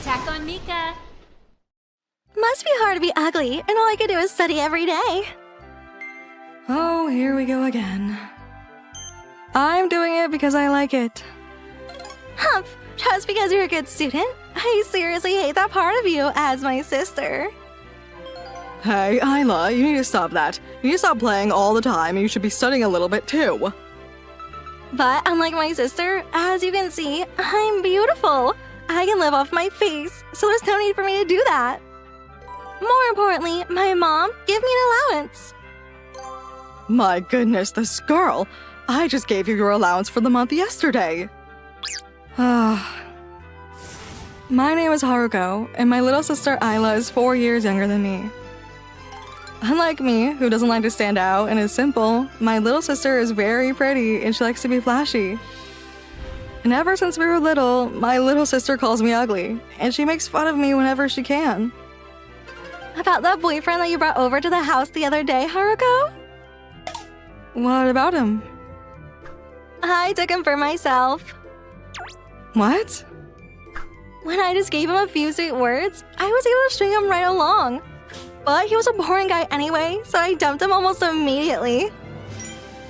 Attack on Mika! Must be hard to be ugly, and all I can do is study every day. Oh, here we go again. I'm doing it because I like it. Humph! Just because you're a good student? I seriously hate that part of you as my sister. Hey, Isla, you need to stop that. You need to stop playing all the time, and you should be studying a little bit too. But unlike my sister, as you can see, I'm beautiful. I can live off my face, so there's no need for me to do that. More importantly, my mom gave me an allowance. My goodness, this girl. I just gave you your allowance for the month yesterday. My name is Haruko, and my little sister Isla is 4 years younger than me. Unlike me, who doesn't like to stand out and is simple, my little sister is very pretty and she likes to be flashy. And ever since we were little, my little sister calls me ugly, and she makes fun of me whenever she can. About that boyfriend that you brought over to the house the other day, Haruko? What about him? I took him for myself. What? When I just gave him a few sweet words, I was able to string him right along. But he was a boring guy anyway, so I dumped him almost immediately.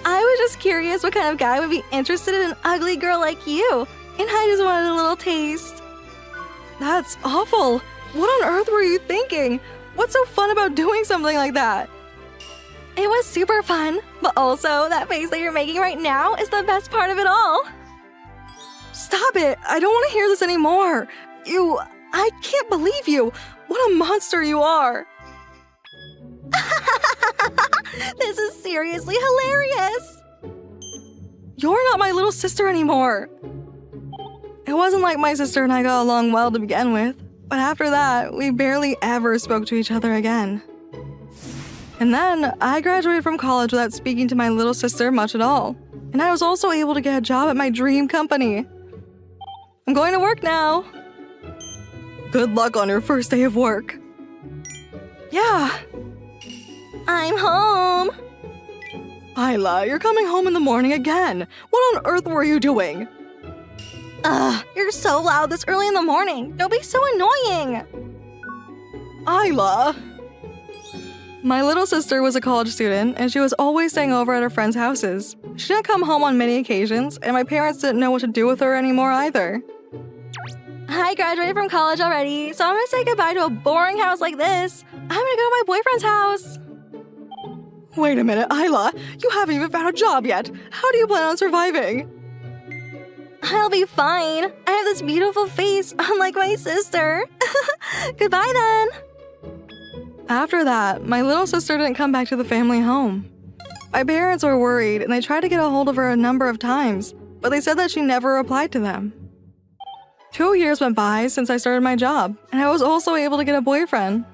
I was just curious what kind of guy would be interested in an ugly girl like you, and I just wanted a little taste. That's awful. What on earth were you thinking? What's so fun about doing something like that? It was super fun, but also that face that you're making right now is the best part of it all. Stop it! I don't want to hear this anymore. I can't believe you. What a monster you are. This is seriously hilarious. You're not my little sister anymore. It wasn't like my sister and I got along well to begin with, but after that, we barely ever spoke to each other again. And then, I graduated from college without speaking to my little sister much at all. And I was also able to get a job at my dream company. I'm going to work now. Good luck on your first day of work. Yeah. I'm home. Isla, you're coming home in the morning again. What on earth were you doing? Ugh, you're so loud this early in the morning. Don't be so annoying. Isla. My little sister was a college student, and she was always staying over at her friends' houses. She didn't come home on many occasions, and my parents didn't know what to do with her anymore either. I graduated from college already, so I'm gonna say goodbye to a boring house like this. I'm gonna go to my boyfriend's house. Wait a minute, Isla. You haven't even found a job yet. How do you plan on surviving? I'll be fine. I have this beautiful face, unlike my sister. Goodbye then. After that, my little sister didn't come back to the family home. My parents were worried, and they tried to get a hold of her a number of times, but they said that she never replied to them. 2 years went by since I started my job, and I was also able to get a boyfriend.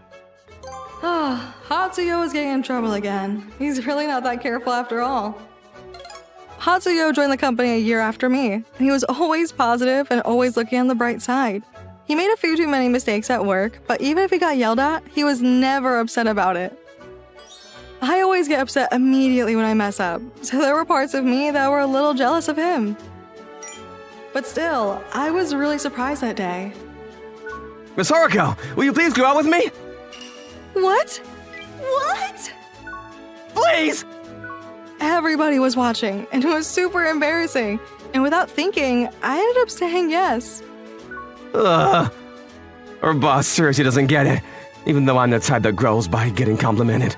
Hatsuyo is getting in trouble again. He's really not that careful after all. Hatsuyo joined the company a year after me, and he was always positive and always looking on the bright side. He made a few too many mistakes at work, but even if he got yelled at, he was never upset about it. I always get upset immediately when I mess up, so there were parts of me that were a little jealous of him. But still, I was really surprised that day. Miss Haruko, will you please go out with me? What? What? Please! Everybody was watching, and it was super embarrassing. And without thinking, I ended up saying yes. Ugh. Our boss seriously doesn't get it, even though I'm the type that grows by getting complimented.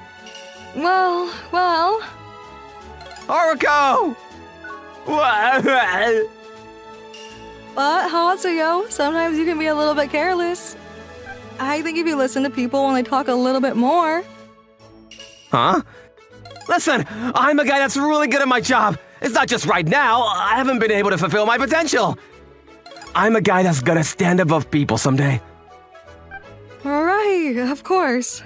Well. Haruko! But, Hatsuyo, sometimes you can be a little bit careless. I think if you listen to people when they talk a little bit more. Huh? Listen, I'm a guy that's really good at my job. It's not just right now, I haven't been able to fulfill my potential. I'm a guy that's gonna stand above people someday. Alright, of course.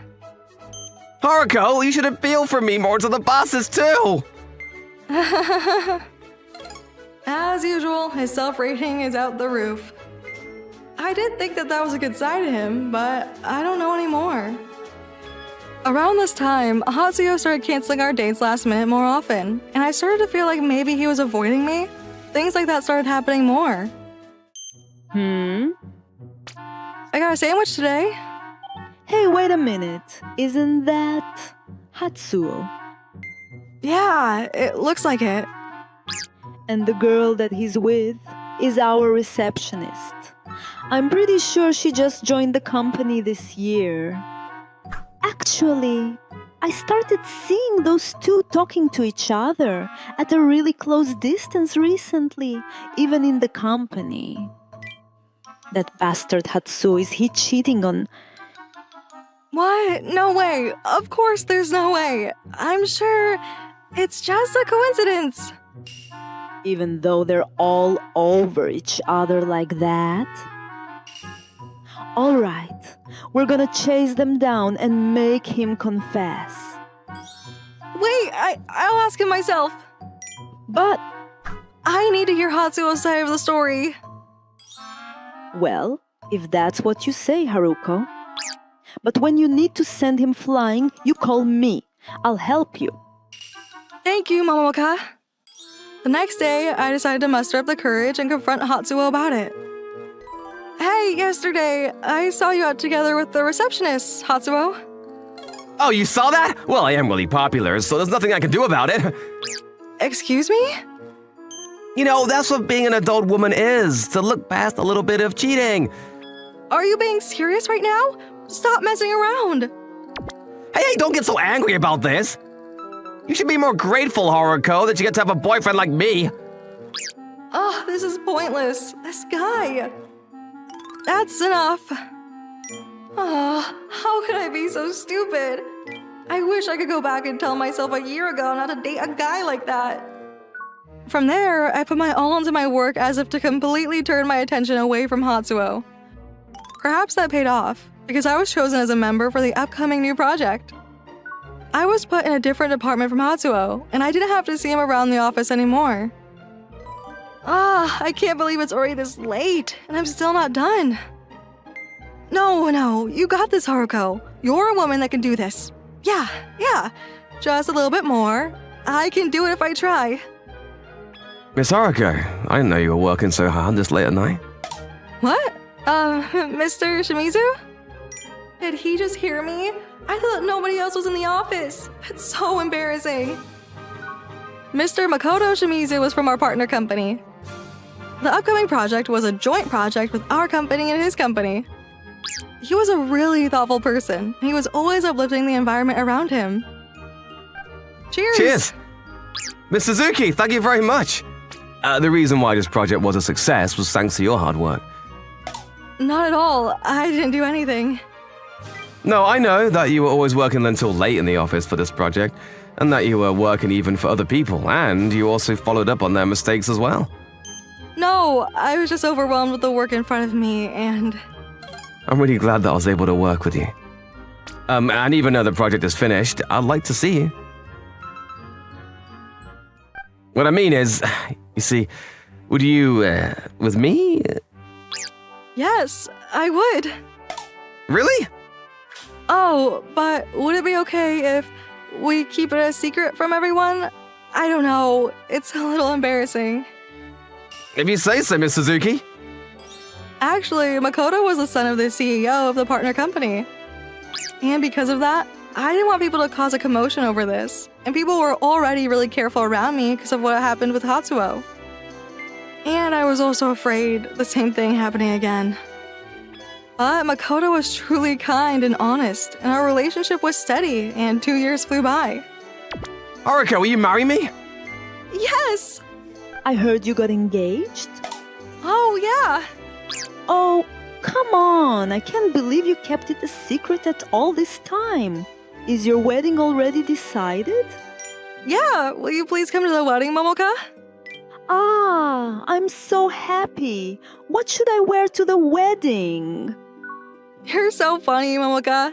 Haruko, you should appeal for me more to the bosses too. As usual, his self-rating is out the roof. I did think that was a good side to him, but I don't know anymore. Around this time, Hatsuyo started canceling our dates last minute more often, and I started to feel like maybe he was avoiding me. Things like that started happening more. I got a sandwich today. Hey, wait a minute. Isn't that Hatsuo? Yeah, it looks like it. And the girl that he's with is our receptionist. I'm pretty sure she just joined the company this year. Actually, I started seeing those two talking to each other at a really close distance recently, even in the company. That bastard Hatsuo, is he cheating on... What? No way. Of course there's no way. I'm sure it's just a coincidence. Even though they're all over each other like that? All right, we're gonna chase them down and make him confess. Wait, I'll ask him myself. But, I need to hear Hatsuo's side of the story. well, if that's what you say, Haruko. But when you need to send him flying, you call me. I'll help you. Thank you, Momoka. The next day, I decided to muster up the courage and confront Hatsuo about it. Hey, yesterday, I saw you out together with the receptionist, Hatsuo. Oh, you saw that? Well, I am really popular, so there's nothing I can do about it. Excuse me? You know, that's what being an adult woman is, to look past a little bit of cheating. Are you being serious right now? Stop messing around. Hey, don't get so angry about this. You should be more grateful, Haruko, that you get to have a boyfriend like me. Oh, this is pointless. This guy. That's enough. Oh, how could I be so stupid? I wish I could go back and tell myself a year ago not to date a guy like that. From there, I put my all into my work as if to completely turn my attention away from Hatsuo. Perhaps that paid off, because I was chosen as a member for the upcoming new project. I was put in a different department from Hatsuo, and I didn't have to see him around the office anymore. I can't believe it's already this late, and I'm still not done. No, you got this, Haruko. You're a woman that can do this. Yeah, just a little bit more. I can do it if I try. Miss Haruko, I didn't know you were working so hard this late at night. What? Mr. Shimizu? Did he just hear me? I thought nobody else was in the office. It's so embarrassing. Mr. Makoto Shimizu was from our partner company. The upcoming project was a joint project with our company and his company. He was a really thoughtful person, and he was always uplifting the environment around him. Cheers! Cheers! Miss Suzuki, thank you very much. The reason why this project was a success was thanks to your hard work. Not at all. I didn't do anything. No, I know that you were always working until late in the office for this project, and that you were working even for other people, and you also followed up on their mistakes as well. No, I was just overwhelmed with the work in front of me, and... I'm really glad that I was able to work with you. And even though the project is finished, I'd like to see you. What I mean is, you see, would you, with me? Yes, I would. Really? Oh, but would it be okay if we keep it a secret from everyone? I don't know. It's a little embarrassing. If you say so, Miss Suzuki. Actually, Makoto was the son of the CEO of the partner company. And because of that, I didn't want people to cause a commotion over this. And people were already really careful around me because of what happened with Hatsuo. And I was also afraid the same thing happening again. But Makoto was truly kind and honest, and our relationship was steady, and 2 years flew by. Haruko, will you marry me? Yes! I heard you got engaged? Oh, yeah. Oh, come on. I can't believe you kept it a secret at all this time. Is your wedding already decided? Yeah, will you please come to the wedding, Momoka? Ah, I'm so happy. What should I wear to the wedding? You're so funny, Momoka.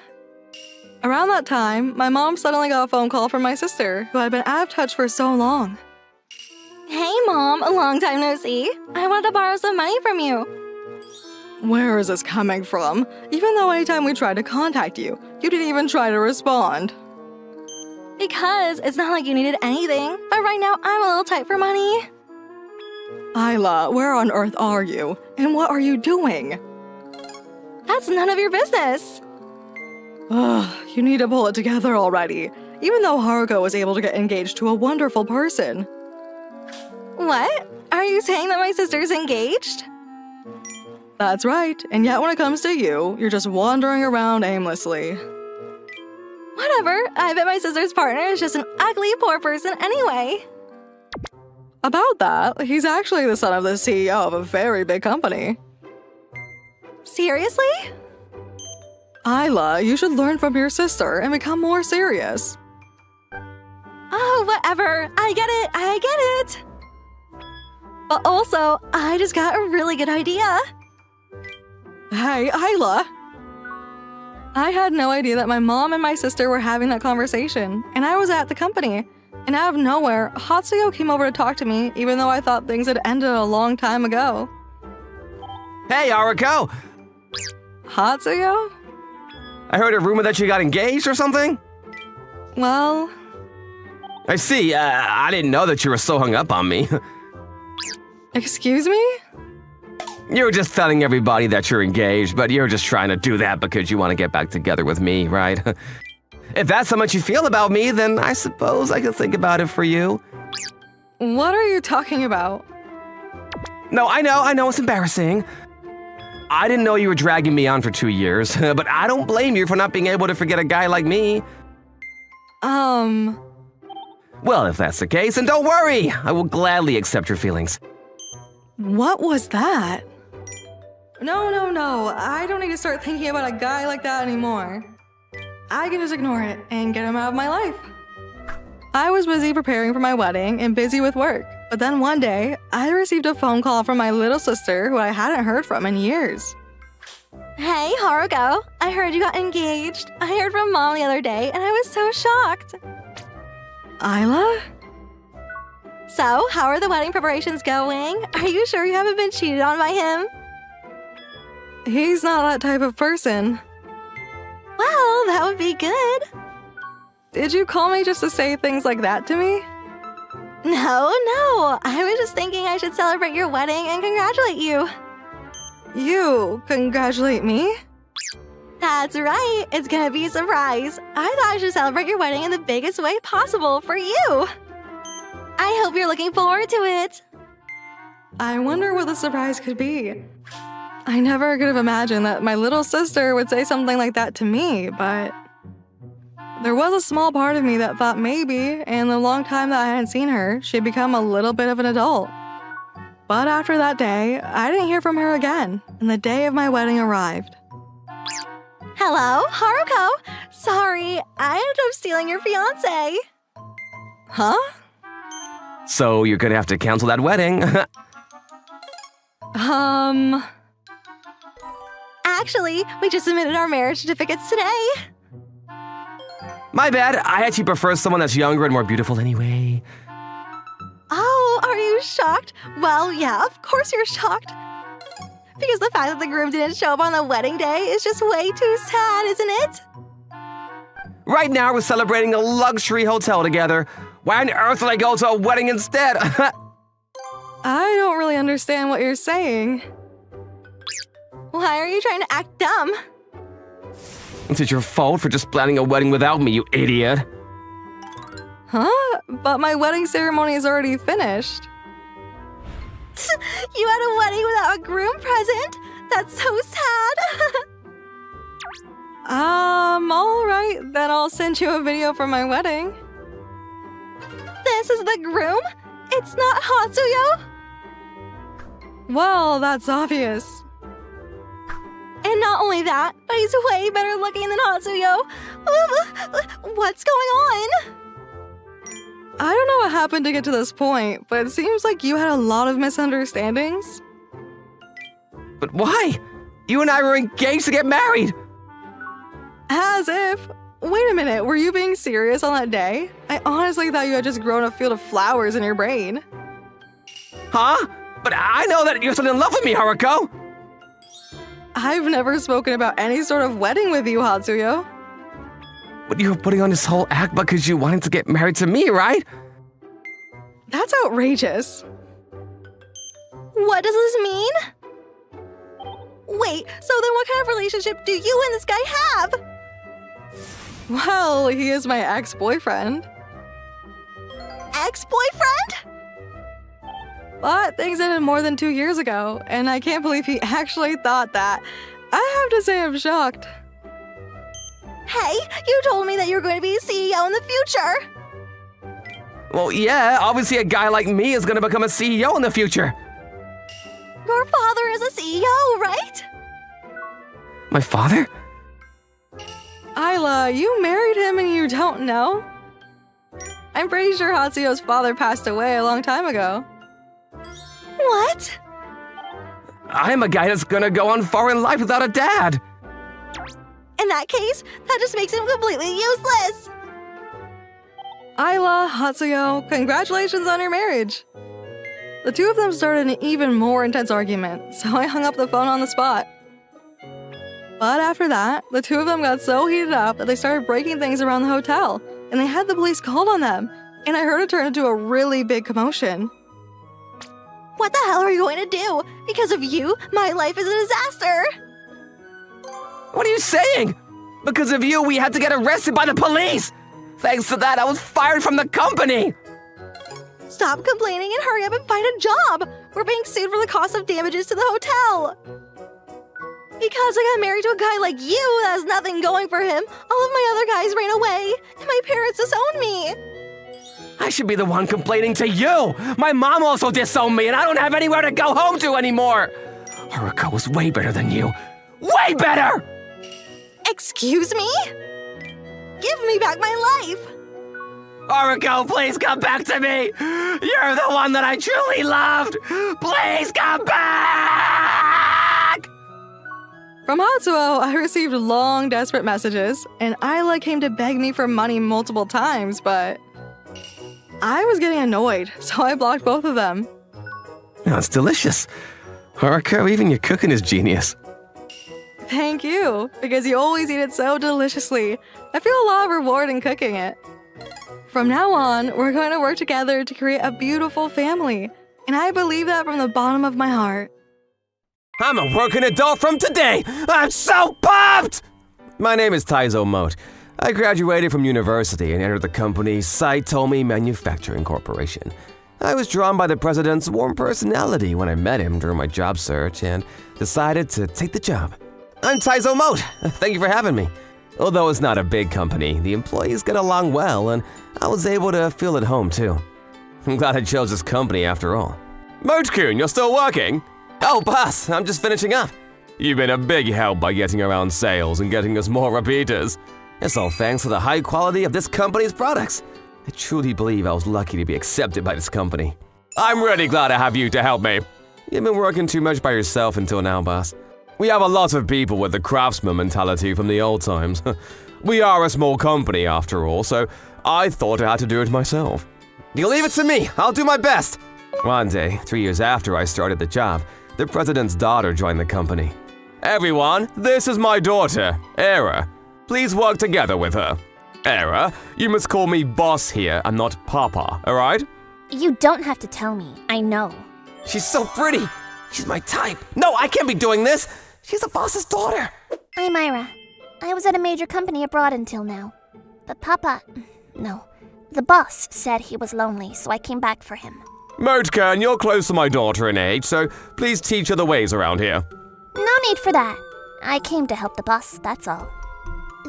Around that time, my mom suddenly got a phone call from my sister, who had been out of touch for so long. Hey, Mom, a long time no see. I wanted to borrow some money from you. Where is this coming from? Even though anytime we tried to contact you, you didn't even try to respond. Because it's not like you needed anything, but right now I'm a little tight for money. Isla, where on earth are you? And what are you doing? That's none of your business. Ugh, you need to pull it together already. Even though Haruko was able to get engaged to a wonderful person. What? Are you saying that my sister's engaged? That's right, and yet when it comes to you, you're just wandering around aimlessly. Whatever. I bet my sister's partner is just an ugly, poor person anyway. About that, he's actually the son of the CEO of a very big company. Seriously? Isla, you should learn from your sister and become more serious. Oh, whatever. I get it. But also, I just got a really good idea. Hey, Isla! I had no idea that my mom and my sister were having that conversation, and I was at the company. And out of nowhere, Hatsuyo came over to talk to me, even though I thought things had ended a long time ago. Hey, Haruko! Hatsuyo? I heard a rumor that you got engaged or something? Well, I see. I didn't know that you were so hung up on me. excuse me? You were just telling everybody that you're engaged, but you're just trying to do that because you want to get back together with me, right? If that's how much you feel about me, then I suppose I could think about it for you. What are you talking about? No, I know, it's embarrassing. I didn't know you were dragging me on for 2 years, but I don't blame you for not being able to forget a guy like me. Well, if that's the case, then don't worry. I will gladly accept your feelings. What was that? No. I don't need to start thinking about a guy like that anymore. I can just ignore it and get him out of my life. I was busy preparing for my wedding and busy with work. But then one day, I received a phone call from my little sister who I hadn't heard from in years. Hey, Haruko. I heard you got engaged. I heard from Mom the other day, and I was so shocked. Isla? So, how are the wedding preparations going? Are you sure you haven't been cheated on by him? He's not that type of person. Well, that would be good. Did you call me just to say things like that to me? No. I was just thinking I should celebrate your wedding and congratulate you. You congratulate me? That's right. It's gonna be a surprise. I thought I should celebrate your wedding in the biggest way possible for you. I hope you're looking forward to it. I wonder what the surprise could be. I never could have imagined that my little sister would say something like that to me, but there was a small part of me that thought maybe, in the long time that I hadn't seen her, she'd become a little bit of an adult. But after that day, I didn't hear from her again, and the day of my wedding arrived. Hello, Haruko. Sorry, I ended up stealing your fiance. Huh? So you're gonna have to cancel that wedding. Actually, we just submitted our marriage certificates today. My bad. I actually prefer someone that's younger and more beautiful anyway. Oh, are you shocked? Well, yeah, of course you're shocked. Because the fact that the groom didn't show up on the wedding day is just way too sad, isn't it? Right now, we're celebrating a luxury hotel together. Why on earth did I go to a wedding instead? I don't really understand what you're saying. Why are you trying to act dumb? It's your fault for just planning a wedding without me, you idiot. Huh? But my wedding ceremony is already finished. You had a wedding without a groom present? That's so sad. All right, then I'll send you a video from my wedding. This is the groom? It's not Hatsuyo? Well, that's obvious. And not only that, but he's way better looking than Hatsuyo. What's going on? I don't know what happened to get to this point, but it seems like you had a lot of misunderstandings. But why? You and I were engaged to get married. As if. Wait a minute, were you being serious on that day? I honestly thought you had just grown a field of flowers in your brain. Huh? But I know that you're still in love with me, Haruko. I've never spoken about any sort of wedding with you, Hatsuyo. But you were putting on this whole act because you wanted to get married to me, right? That's outrageous. What does this mean? Wait, so then what kind of relationship do you and this guy have? Well, he is my ex-boyfriend. Ex-boyfriend? But things ended more than 2 years ago, and I can't believe he actually thought that. I have to say I'm shocked. Hey, you told me that you were going to be a CEO in the future. Well, yeah, obviously a guy like me is gonna become a CEO in the future. Your father is a CEO, right? My father? Isla, you married him and you don't know? I'm pretty sure Hatsuyo's father passed away a long time ago. What? I'm a guy that's gonna go on foreign life without a dad. In that case, that just makes him completely useless. Isla, Hatsuyo, congratulations on your marriage. The two of them started an even more intense argument, so I hung up the phone on the spot. But after that, the two of them got so heated up that they started breaking things around the hotel, and they had the police called on them, and I heard it turn into a really big commotion. What the hell are you going to do? Because of you, my life is a disaster. What are you saying? Because of you, we had to get arrested by the police. Thanks to that, I was fired from the company. Stop complaining and hurry up and find a job. We're being sued for the cost of damages to the hotel. Because I got married to a guy like you that has nothing going for him, all of my other guys ran away, and my parents disowned me. I should be the one complaining to you. My mom also disowned me, and I don't have anywhere to go home to anymore. Haruko was way better than you. Way better! Excuse me? Give me back my life. Haruko, please come back to me. You're the one that I truly loved. Please come back! From Hatsuo, I received long, desperate messages, and Isla came to beg me for money multiple times, but I was getting annoyed, so I blocked both of them. Oh, it's delicious. Haruko, even your cooking is genius. Thank you, because you always eat it so deliciously. I feel a lot of reward in cooking it. From now on, we're going to work together to create a beautiful family, and I believe that from the bottom of my heart. I'm a working adult from today. I'm so pumped! My name is Taizo Mote. I graduated from university and entered the company Saitomi Manufacturing Corporation. I was drawn by the president's warm personality when I met him during my job search and decided to take the job. I'm Taizo Mote. Thank you for having me. Although it's not a big company, the employees get along well and I was able to feel at home too. I'm glad I chose this company after all. Mote-kun, you're still working? Oh, boss, I'm just finishing up. You've been a big help by getting around sales and getting us more repeaters. It's all thanks to the high quality of this company's products. I truly believe I was lucky to be accepted by this company. I'm really glad to have you to help me. You've been working too much by yourself until now, boss. We have a lot of people with the craftsman mentality from the old times. We are a small company after all, so I thought I had to do it myself. You leave it to me, I'll do my best. One day, 3 years after I started the job, the president's daughter joined the company. Everyone, this is my daughter, Era. Please work together with her. Era, you must call me boss here and not Papa, alright? You don't have to tell me. I know. She's so pretty. She's my type. No, I can't be doing this. She's a boss's daughter. I'm Ira. I was at a major company abroad until now. But the boss said he was lonely, so I came back for him. Mote-kun, you're close to my daughter in age, so please teach her the ways around here. No need for that. I came to help the boss, that's all.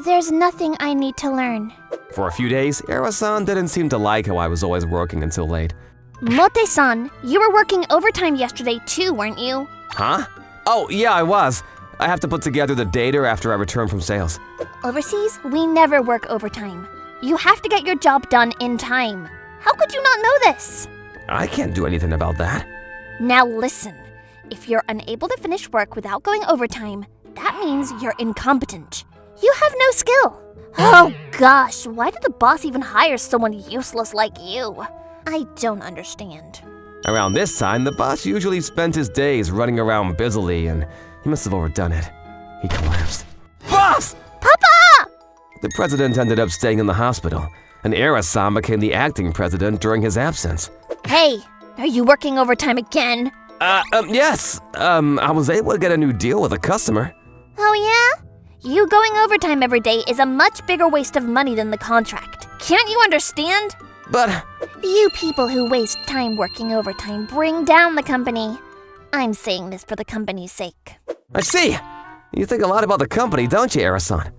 There's nothing I need to learn. For a few days, Era-san didn't seem to like how I was always working until late. Mote-san, you were working overtime yesterday too, weren't you? Huh? Oh, yeah, I was. I have to put together the data after I return from sales. Overseas, we never work overtime. You have to get your job done in time. How could you not know this? I can't do anything about that. Now listen. If you're unable to finish work without going overtime, that means you're incompetent. You have no skill. Oh gosh, why did the boss even hire someone useless like you? I don't understand. Around this time, the boss usually spent his days running around busily, and he must have overdone it. He collapsed. Boss! Papa! The president ended up staying in the hospital, and Era-san became the acting president during his absence. Hey, are you working overtime again? Yes. I was able to get a new deal with a customer. Oh yeah? You going overtime every day is a much bigger waste of money than the contract. Can't you understand? But You people who waste time working overtime bring down the company. I'm saying this for the company's sake. I see. You think a lot about the company, don't you, Arasan?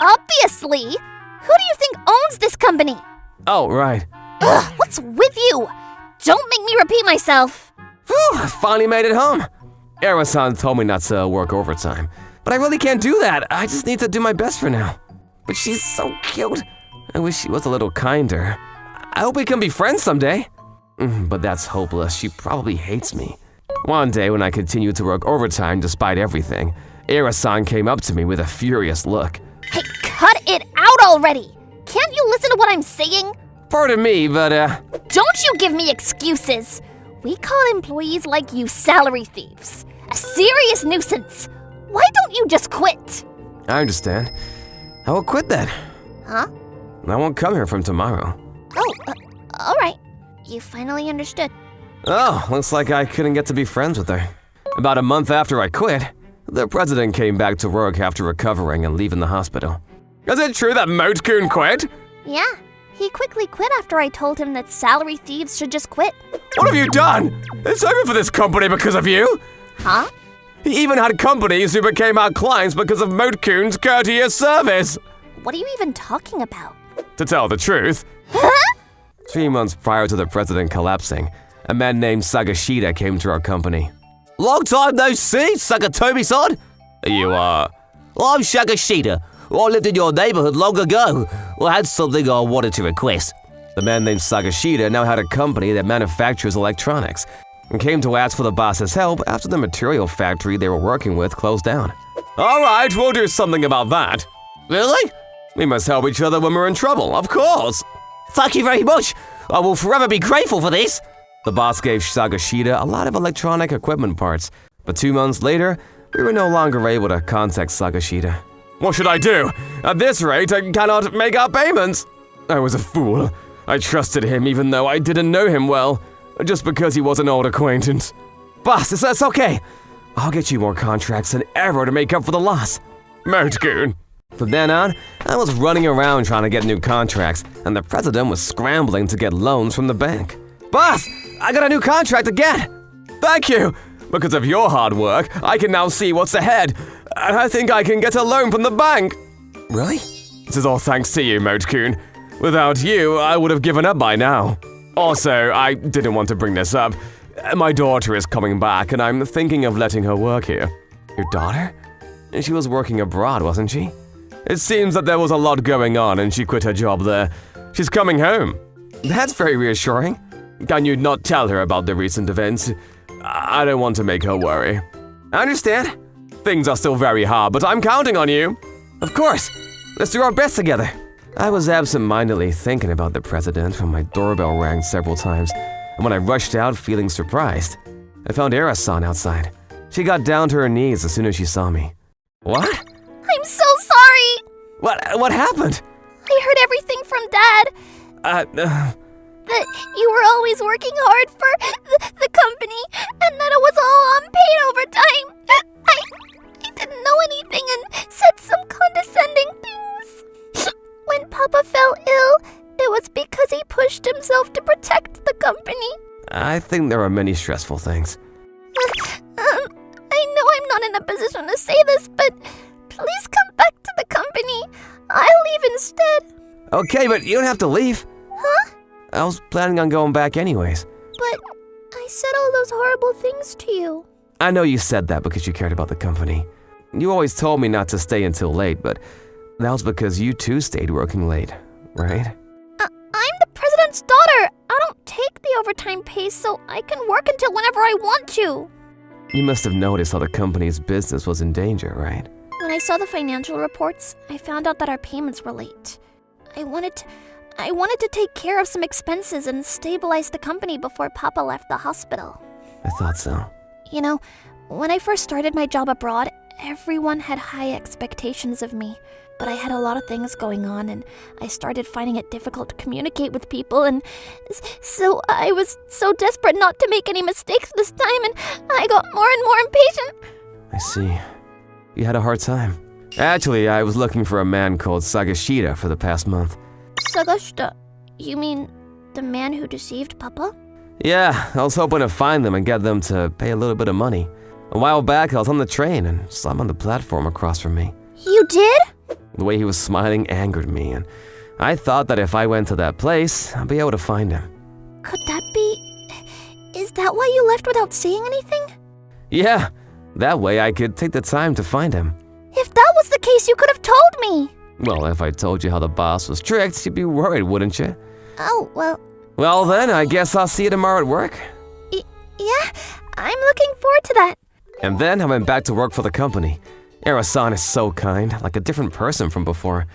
Obviously! Who do you think owns this company? Oh, right. Ugh, what's with you? Don't make me repeat myself. Whew, I finally made it home. Arasan told me not to work overtime, but I really can't do that. I just need to do my best for now. But she's so cute. I wish she was a little kinder. I hope we can be friends someday. But that's hopeless. She probably hates me. One day when I continued to work overtime despite everything, Arasan came up to me with a furious look. Hey, cut it out already! Can't you listen to what I'm saying? Pardon me, but Don't you give me excuses! We call employees like you salary thieves. A serious nuisance. Why don't you just quit? I understand. I will quit then. Huh? I won't come here from tomorrow. Oh, alright. You finally understood. Oh, looks like I couldn't get to be friends with her. About a month after I quit, the president came back to work after recovering and leaving the hospital. Is it true that Mote-kun quit? Yeah, he quickly quit after I told him that salary thieves should just quit. What have you done? It's over for this company because of you. Huh? He even had companies who became our clients because of Mote-kun's courteous service. What are you even talking about? To tell the truth, Huh? 3 months prior to the president collapsing, a man named Sagashida came to our company. Long time no see, Sagatomi-san. You are? I'm Sagashida. I lived in your neighborhood long ago. I had something I wanted to request. The man named Sagashida now had a company that manufactures electronics and came to ask for the boss's help after the material factory they were working with closed down. All right, we'll do something about that. Really? We must help each other when we're in trouble, of course. Thank you very much. I will forever be grateful for this. The boss gave Sagashida a lot of electronic equipment parts, but 2 months later, we were no longer able to contact Sagashida. What should I do? At this rate, I cannot make our payments. I was a fool. I trusted him even though I didn't know him well, just because he was an old acquaintance. Boss, it's okay. I'll get you more contracts than ever to make up for the loss. Mote-kun. From then on, I was running around trying to get new contracts, and the president was scrambling to get loans from the bank. Boss, I got a new contract again! Thank you! Because of your hard work, I can now see what's ahead, and I think I can get a loan from the bank. Really? This is all thanks to you, Mote-kun. Without you, I would have given up by now. Also, I didn't want to bring this up. My daughter is coming back, and I'm thinking of letting her work here. Your daughter? She was working abroad, wasn't she? It seems that there was a lot going on and she quit her job there. She's coming home. That's very reassuring. Can you not tell her about the recent events? I don't want to make her worry. I understand. Things are still very hard, but I'm counting on you. Of course. Let's do our best together. I was absent-mindedly thinking about the president when my doorbell rang several times, and when I rushed out feeling surprised, I found Arasan outside. She got down to her knees as soon as she saw me. What? I'm so sorry! What happened? I heard everything from Dad. That you were always working hard for the company, and that it was all unpaid overtime. I didn't know anything and said some condescending things. When Papa fell ill, it was because he pushed himself to protect the company. I think there are many stressful things. I know I'm not in a position to say this, but please come back to the company. I'll leave instead. Okay, but you don't have to leave. Huh? I was planning on going back anyways. But I said all those horrible things to you. I know you said that because you cared about the company. You always told me not to stay until late, but that was because you too stayed working late, right? I'm the president's daughter. I don't take the overtime pay, so I can work until whenever I want to. You must have noticed how the company's business was in danger, right? When I saw the financial reports, I found out that our payments were late. I wanted to take care of some expenses and stabilize the company before Papa left the hospital. I thought so. You know, when I first started my job abroad, everyone had high expectations of me. But I had a lot of things going on, and I started finding it difficult to communicate with people, and so I was so desperate not to make any mistakes this time, and I got more and more impatient. I see. you had a hard time. Actually, I was looking for a man called Sagashida for the past month. Sagashita, you mean the man who deceived Papa? Yeah, I was hoping to find them and get them to pay a little bit of money. A while back, I was on the train and saw him on the platform across from me. You did? The way he was smiling angered me, and I thought that if I went to that place, I'd be able to find him. Could that be... Is that why you left without saying anything? Yeah, that way I could take the time to find him. If that was the case, you could have told me. Well, if I told you how the boss was tricked, you'd be worried, wouldn't you? Oh, well, Well then, I guess I'll see you tomorrow at work. yeah, I'm looking forward to that. And then I went back to work for the company. Arasan is so kind, like a different person from before.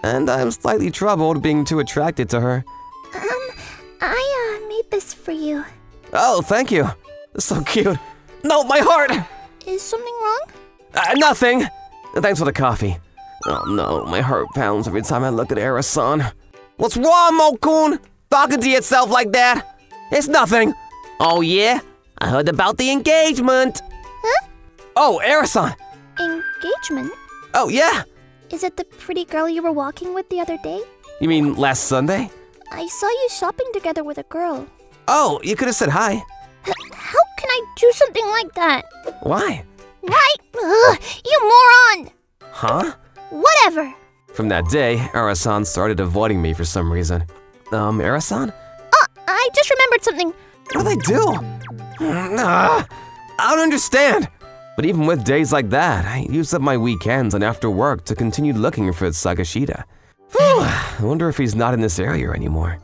And I'm slightly troubled being too attracted to her. I made this for you. Oh, thank you. It's so cute. No, my heart! Is something wrong? Nothing. Thanks for the coffee. Oh no, my heart pounds every time I look at Arasan. What's wrong, Mokun? Talking to yourself like that? It's nothing. Oh yeah? I heard about the engagement. Huh? Oh, Arasan. Engagement? Oh yeah? Is it the pretty girl you were walking with the other day? You mean last Sunday? I saw you shopping together with a girl. Oh, you could have said hi. How can I do something like that? Why? Right? Ugh, you moron! Huh? Whatever. From that day, Arasan started avoiding me for some reason. Arasan? I just remembered something. What do they do? I don't understand. But even with days like that, I use up my weekends and after work to continue looking for Sagashida. Whew, I wonder if he's not in this area anymore.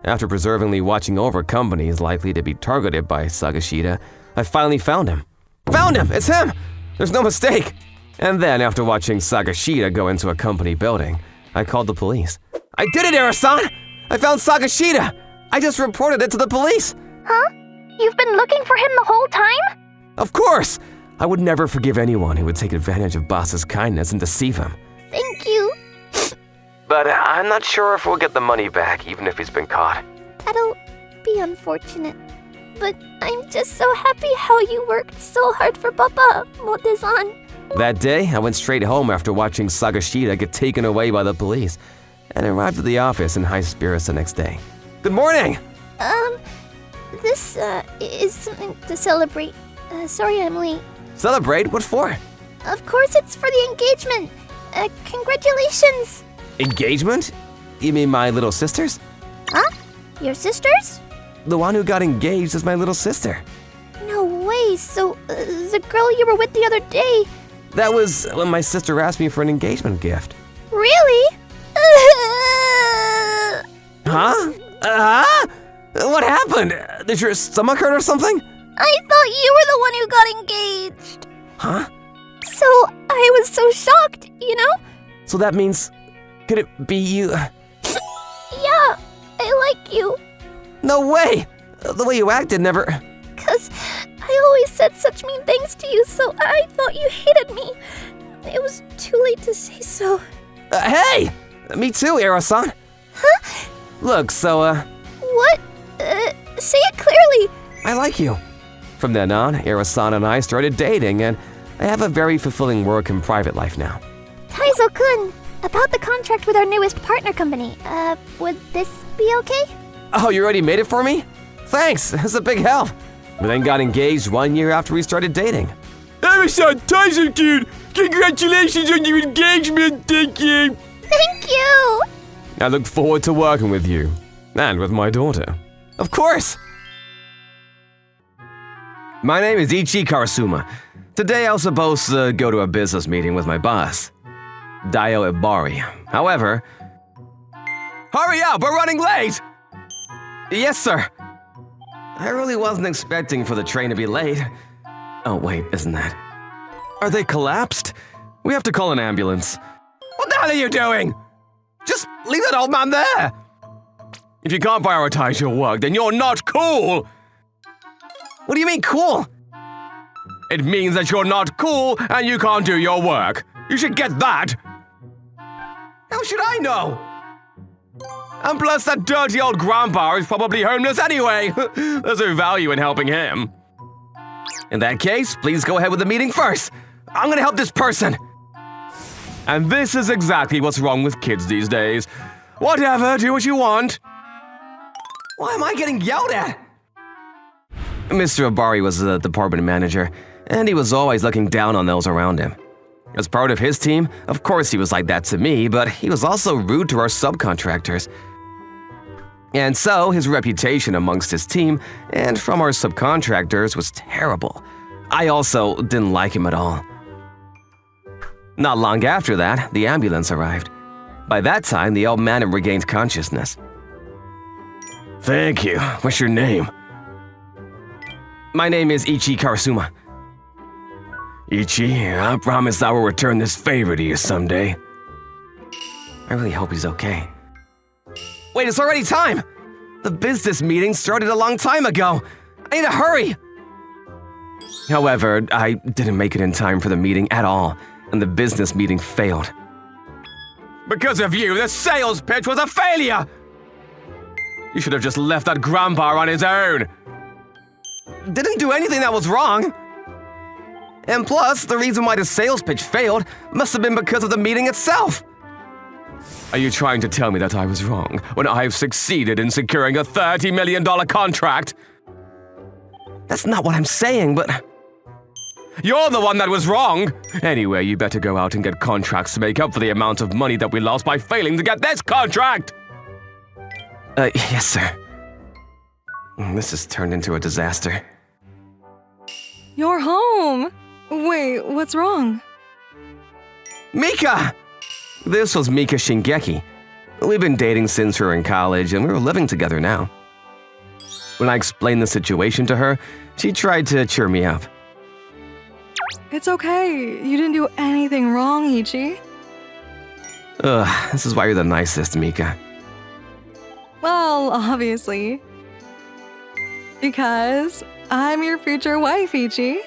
After perseveringly watching over companies likely to be targeted by Sagashida, I finally found him. Found him! It's him! There's no mistake! And then, after watching Sagashida go into a company building, I called the police. I did it, Arasan! I found Sagashida! I just reported it to the police! Huh? You've been looking for him the whole time? Of course! I would never forgive anyone who would take advantage of Boss's kindness and deceive him. Thank you. But I'm not sure if we'll get the money back, even if he's been caught. That'll be unfortunate. But I'm just so happy how you worked so hard for Papa, Mote-san. That day, I went straight home after watching Sagashida get taken away by the police, and arrived at the office in high spirits the next day. Good morning! This, is something to celebrate. Sorry I'm late. Celebrate? What for? Of course it's for the engagement. Congratulations. Engagement? You mean my little sister's? Huh? Your sisters? The one who got engaged is my little sister. No way, so, the girl you were with the other day. That was when my sister asked me for an engagement gift. Really? Huh? What happened? Did your stomach hurt or something? I thought you were the one who got engaged. Huh? So, I was so shocked, you know? So that means, could it be you? Yeah, I like you. No way! The way you acted never... 'Cause I always said such mean things to you, so I thought you hated me. It was too late to say so. Hey! Me too, Arasan. Huh? Look, so, What? Say it clearly. I like you. From then on, Arasan and I started dating, and I have a very fulfilling work and private life now. Taizo-kun, about the contract with our newest partner company, would this be okay? Oh, you already made it for me? Thanks, it's a big help. We then got engaged 1 year after we started dating. Arasan, Taizo-kun, congratulations on your engagement, thank you. Thank you! I look forward to working with you, and with my daughter. Of course! My name is Ichi Karasuma. Today I was supposed to go to a business meeting with my boss, Dio Ibari. However... Hurry up, we're running late! Yes, sir. I really wasn't expecting for the train to be late. Oh, wait, isn't that? Are they collapsed? We have to call an ambulance. What the hell are you doing? Just leave that old man there! If you can't prioritize your work, then you're not cool! What do you mean, cool? It means that you're not cool and you can't do your work. You should get that! How should I know? And plus, that dirty old grandpa is probably homeless anyway. There's no value in helping him. In that case, please go ahead with the meeting first. I'm gonna help this person. And this is exactly what's wrong with kids these days. Whatever, do what you want. Why am I getting yelled at? Mr. Abari was the department manager, and he was always looking down on those around him. As part of his team, of course he was like that to me, but he was also rude to our subcontractors. And so his reputation amongst his team and from our subcontractors was terrible. I also didn't like him at all. Not long after that, the ambulance arrived. By that time, the old man had regained consciousness. Thank you. What's your name? My name is Ichi Karasuma. Ichi, I promise I will return this favor to you someday. I really hope he's okay. Wait, it's already time! The business meeting started a long time ago. I need to hurry! However, I didn't make it in time for the meeting at all, and the business meeting failed. Because of you, the sales pitch was a failure! You should have just left that grandpa on his own. Didn't do anything that was wrong. And plus, the reason why the sales pitch failed must have been because of the meeting itself. Are you trying to tell me that I was wrong when I've succeeded in securing a $30 million contract? That's not what I'm saying, but... You're the one that was wrong! Anyway, you better go out and get contracts to make up for the amount of money that we lost by failing to get this contract! Yes, sir. This has turned into a disaster. You're home! Wait, what's wrong? Mika! This was Mika Shingeki. We've been dating since we were in college, and we were living together now. When I explained the situation to her, she tried to cheer me up. It's okay. You didn't do anything wrong, Ichi. Ugh, this is why you're the nicest, Mika. Well, obviously. Because I'm your future wife, Ichi.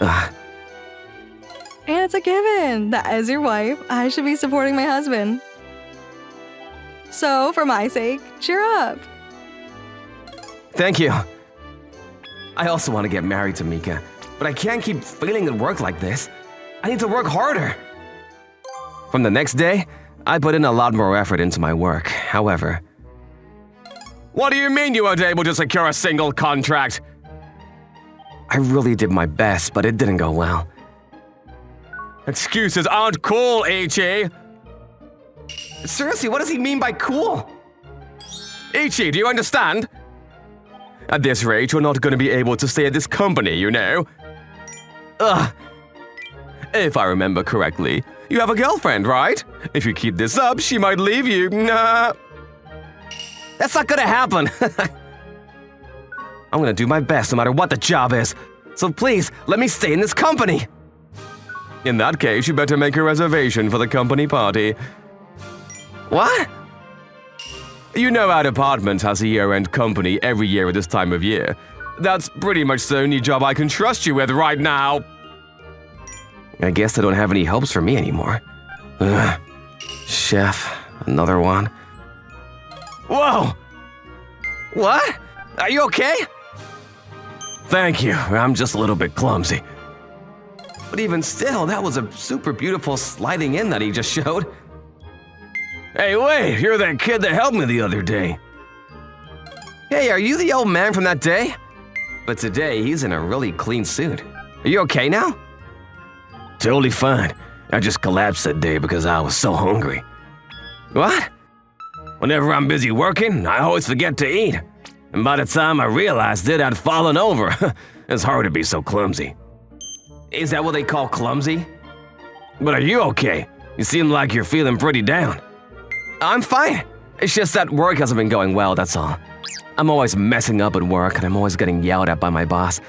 Ugh. And it's a given that as your wife, I should be supporting my husband. So, for my sake, cheer up. Thank you. I also want to get married to Mika, but I can't keep failing at work like this. I need to work harder. From the next day, I put in a lot more effort into my work. However... What do you mean you weren't able to secure a single contract? I really did my best, but it didn't go well. Excuses aren't cool, Ichi! Seriously, what does he mean by cool? Ichi, do you understand? At this rate, you're not going to be able to stay at this company, you know? Ugh. If I remember correctly, you have a girlfriend, right? If you keep this up, she might leave you. Nah. That's not gonna happen. I'm gonna do my best no matter what the job is. So please, let me stay in this company. In that case, you better make a reservation for the company party. What? You know our department has a year-end company every year at this time of year. That's pretty much the only job I can trust you with right now. I guess they don't have any hopes for me anymore. Ugh. Chef, another one. Whoa! What? Are you okay? Thank you, I'm just a little bit clumsy. But even still, that was a super beautiful sliding in that he just showed. Hey, wait, you're that kid that helped me the other day. Hey, are you the old man from that day? But today, he's in a really clean suit. Are you okay now? Totally fine. I just collapsed that day because I was so hungry. What? Whenever I'm busy working, I always forget to eat. And by the time I realized it, I'd fallen over. It's hard to be so clumsy. Is that what they call clumsy? But are you okay? You seem like you're feeling pretty down. I'm fine. It's just that work hasn't been going well, that's all. I'm always messing up at work, and I'm always getting yelled at by my boss.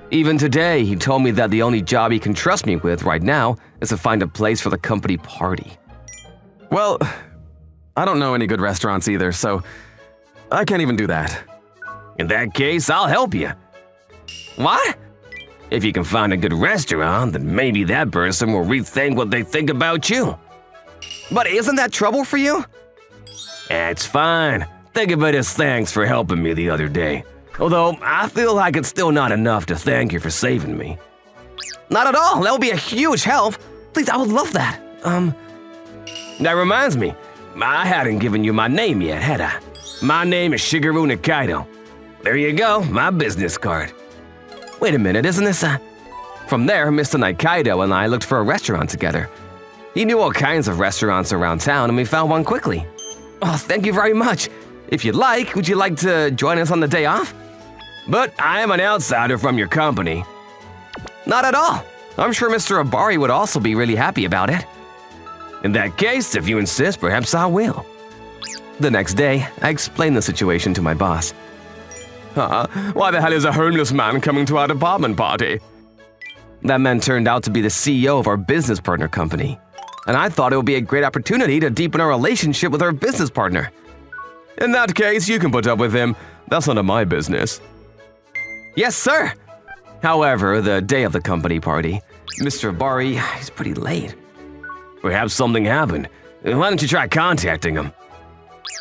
Even today, he told me that the only job he can trust me with right now is to find a place for the company party. Well, I don't know any good restaurants either, so I can't even do that. In that case, I'll help you. What? If you can find a good restaurant, then maybe that person will rethink what they think about you. But isn't that trouble for you? It's fine. Think of it as thanks for helping me the other day. Although, I feel like it's still not enough to thank you for saving me. Not at all. That would be a huge help. Please, I would love that. That reminds me. I hadn't given you my name yet, had I? My name is Shigeru Nikaido. There you go, my business card. Wait a minute, isn't this From there, Mr. Nikaido and I looked for a restaurant together. He knew all kinds of restaurants around town, and we found one quickly. Oh, thank you very much. If you'd like, would you like to join us on the day off? But I am an outsider from your company. Not at all. I'm sure Mr. Abari would also be really happy about it. In that case, if you insist, perhaps I will. The next day, I explained the situation to my boss. Why the hell is a homeless man coming to our department party? That man turned out to be the CEO of our business partner company, and I thought it would be a great opportunity to deepen our relationship with our business partner. In that case, you can put up with him. That's none of my business. Yes, sir. However, the day of the company party, Mr. Abari is pretty late. Perhaps something happened. Why don't you try contacting him?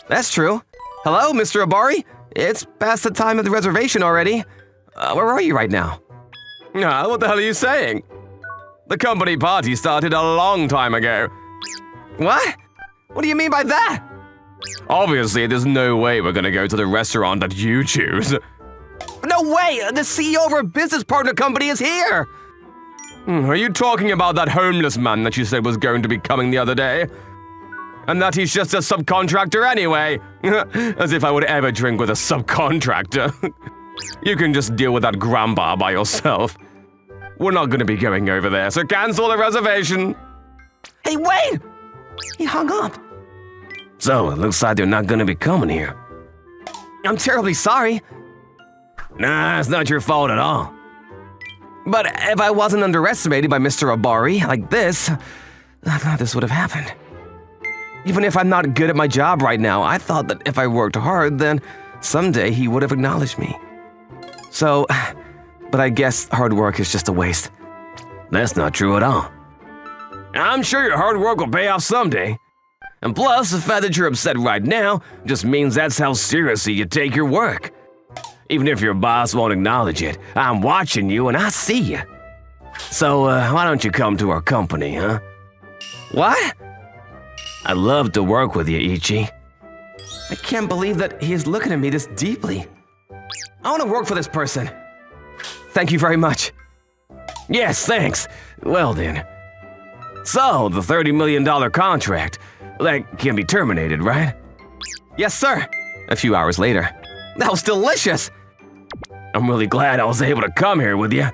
That's true. Hello, Mr. Abari? It's past the time of the reservation already. Where are you right now? What the hell are you saying? The company party started a long time ago. What? What do you mean by that? Obviously, there's no way we're gonna go to the restaurant that you choose. No way! The CEO of our business partner company is here! Are you talking about that homeless man that you said was going to be coming the other day? And that he's just a subcontractor anyway? As if I would ever drink with a subcontractor. You can just deal with that grandpa by yourself. We're not gonna be going over there, so cancel the reservation. Hey, wait! He hung up. So, it looks like they're not gonna be coming here. I'm terribly sorry. Nah, it's not your fault at all. But if I wasn't underestimated by Mr. Abari like this, I thought this would have happened. Even if I'm not good at my job right now, I thought that if I worked hard, then someday he would have acknowledged me. So, but I guess hard work is just a waste. That's not true at all. I'm sure your hard work will pay off someday. And plus, the fact that you're upset right now just means that's how seriously you take your work. Even if your boss won't acknowledge it, I'm watching you and I see you. So, why don't you come to our company, huh? What? I'd love to work with you, Ichi. I can't believe that he is looking at me this deeply. I want to work for this person. Thank you very much. Yes, thanks. Well then. So, the $30 million contract, that can be terminated, right? Yes, sir. A few hours later. That was delicious. I'm really glad I was able to come here with you.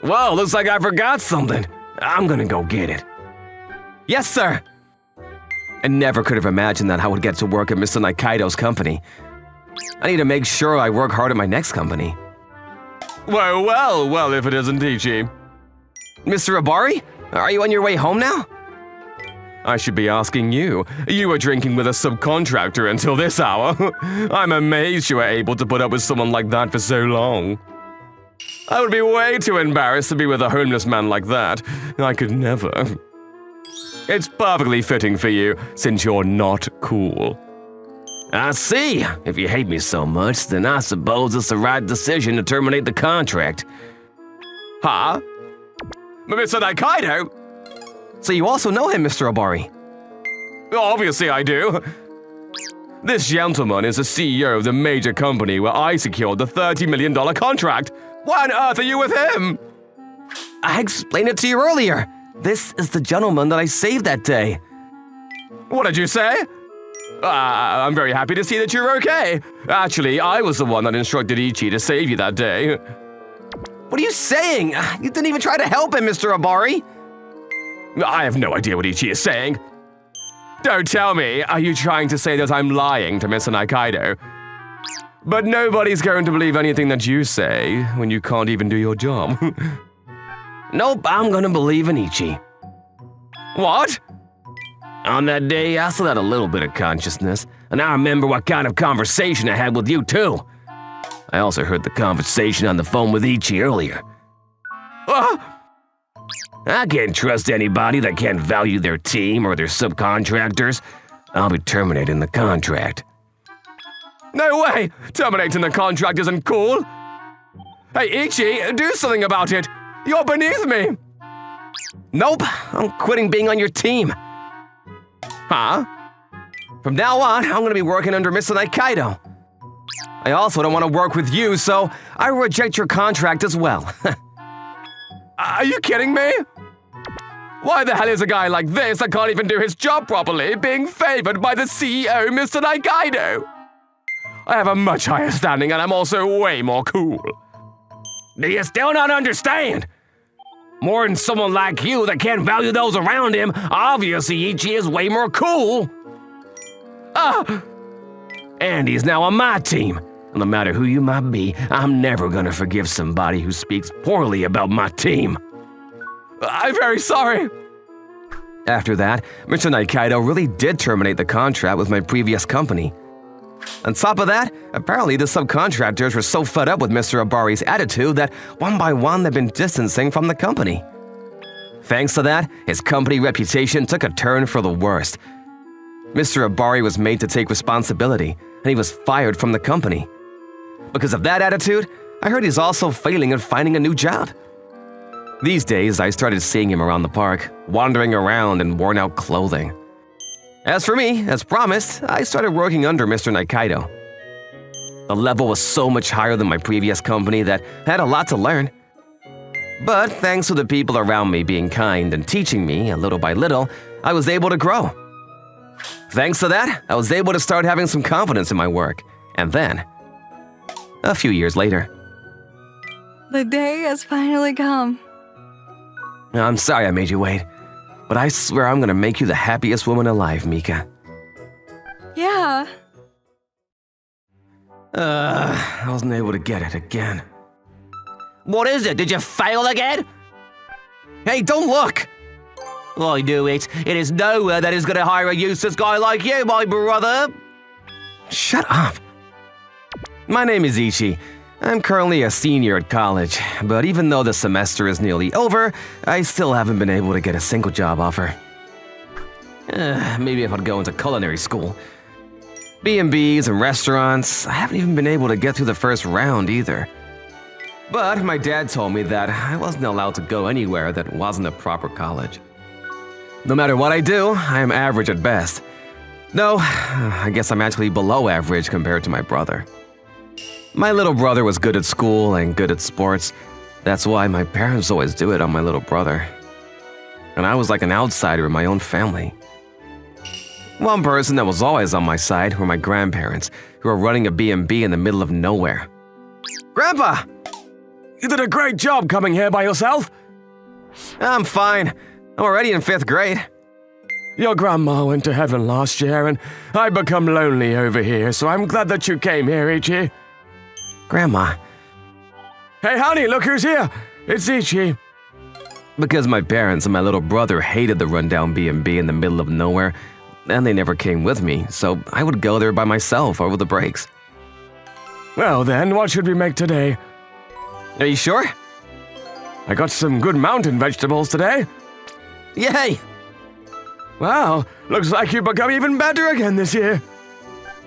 Whoa, looks like I forgot something. I'm gonna go get it. Yes, sir. I never could have imagined that I would get to work at Mr. Nikaido's company. I need to make sure I work hard at my next company. Well, if it isn't Ichi. Mr. Abari, are you on your way home now? I should be asking you. You were drinking with a subcontractor until this hour. I'm amazed you were able to put up with someone like that for so long. I would be way too embarrassed to be with a homeless man like that. I could never. It's perfectly fitting for you, since you're not cool. I see. If you hate me so much, then I suppose it's the right decision to terminate the contract. Huh? But Mr. Nikaido? So you also know him, Mr. Abari? Obviously I do. This gentleman is the CEO of the major company where I secured the $30 million contract. Why on earth are you with him? I explained it to you earlier. This is the gentleman that I saved that day. What did you say? I'm very happy to see that you're okay. Actually, I was the one that instructed Ichi to save you that day. What are you saying? You didn't even try to help him, Mr. Abari. I have no idea what Ichi is saying. Don't tell me, are you trying to say that I'm lying to Mr. Nikaido? But nobody's going to believe anything that you say when you can't even do your job. Nope, I'm gonna believe in Ichi. What? On that day, I still had a little bit of consciousness, and I remember what kind of conversation I had with you, too. I also heard the conversation on the phone with Ichi earlier. I can't trust anybody that can't value their team or their subcontractors. I'll be terminating the contract. No way! Terminating the contract isn't cool! Hey, Ichi, do something about it! You're beneath me! Nope, I'm quitting being on your team. Huh? From now on, I'm gonna be working under Mr. Naikaido. I also don't want to work with you, so I reject your contract as well. Are you kidding me? Why the hell is a guy like this that can't even do his job properly being favored by the CEO, Mr. Naikaido? I have a much higher standing and I'm also way more cool. Do you still not understand? More than someone like you that can't value those around him, obviously Ichi is way more cool. And he's now on my team. No matter who you might be, I'm never gonna forgive somebody who speaks poorly about my team. I'm very sorry. After that, Mr. Naikaido really did terminate the contract with my previous company. On top of that, apparently the subcontractors were so fed up with Mr. Abari's attitude that one by one they've been distancing from the company. Thanks to that, his company reputation took a turn for the worst. Mr. Abari was made to take responsibility, and he was fired from the company. Because of that attitude, I heard he's also failing at finding a new job. These days, I started seeing him around the park, wandering around in worn-out clothing. As for me, as promised, I started working under Mr. Naikaido. The level was so much higher than my previous company that I had a lot to learn. But thanks to the people around me being kind and teaching me, little by little, I was able to grow. Thanks to that, I was able to start having some confidence in my work. And then, a few years later. The day has finally come. I'm sorry I made you wait, but I swear I'm gonna make you the happiest woman alive, Mika. Yeah. I wasn't able to get it again. What is it? Did you fail again? Hey, don't look! I knew it. It is nowhere that is gonna hire a useless guy like you, my brother. Shut up. My name is Ichi. I'm currently a senior at college, but even though the semester is nearly over, I still haven't been able to get a single job offer. Maybe if I'd go into culinary school. B&Bs and restaurants, I haven't even been able to get through the first round either. But my dad told me that I wasn't allowed to go anywhere that wasn't a proper college. No matter what I do, I am average at best. No, I guess I'm actually below average compared to my brother. My little brother was good at school and good at sports. That's why my parents always do it on my little brother. And I was like an outsider in my own family. One person that was always on my side were my grandparents, who were running a B&B in the middle of nowhere. Grandpa! You did a great job coming here by yourself. I'm fine. I'm already in 5th grade. Your grandma went to heaven last year, and I become lonely over here, so I'm glad that you came here, Ichi. Grandma. Hey, honey, look who's here. It's Ichi. Because my parents and my little brother hated the rundown B&B in the middle of nowhere, and they never came with me, so I would go there by myself over the breaks. Well then, what should we make today? Are you sure? I got some good mountain vegetables today. Yay! Wow, looks like you've become even better again this year.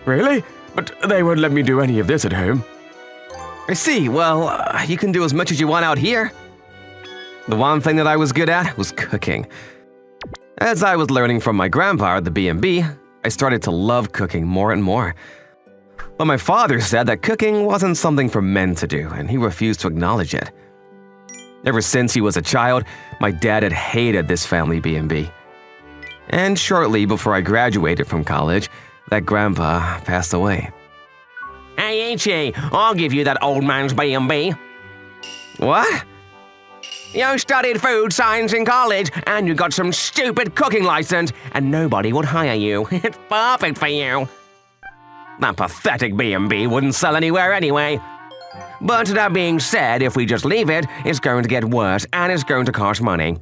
Really? But they won't let me do any of this at home. I see. Well, you can do as much as you want out here. The one thing that I was good at was cooking. As I was learning from my grandpa at the B&B, I started to love cooking more and more. But my father said that cooking wasn't something for men to do, and he refused to acknowledge it. Ever since he was a child, my dad had hated this family B&B. And shortly before I graduated from college, that grandpa passed away. Hey, Ichi, I'll give you that old man's B&B. What? You studied food science in college, and you got some stupid cooking license, and nobody would hire you. It's perfect for you. That pathetic B&B wouldn't sell anywhere anyway. But that being said, if we just leave it, it's going to get worse, and it's going to cost money.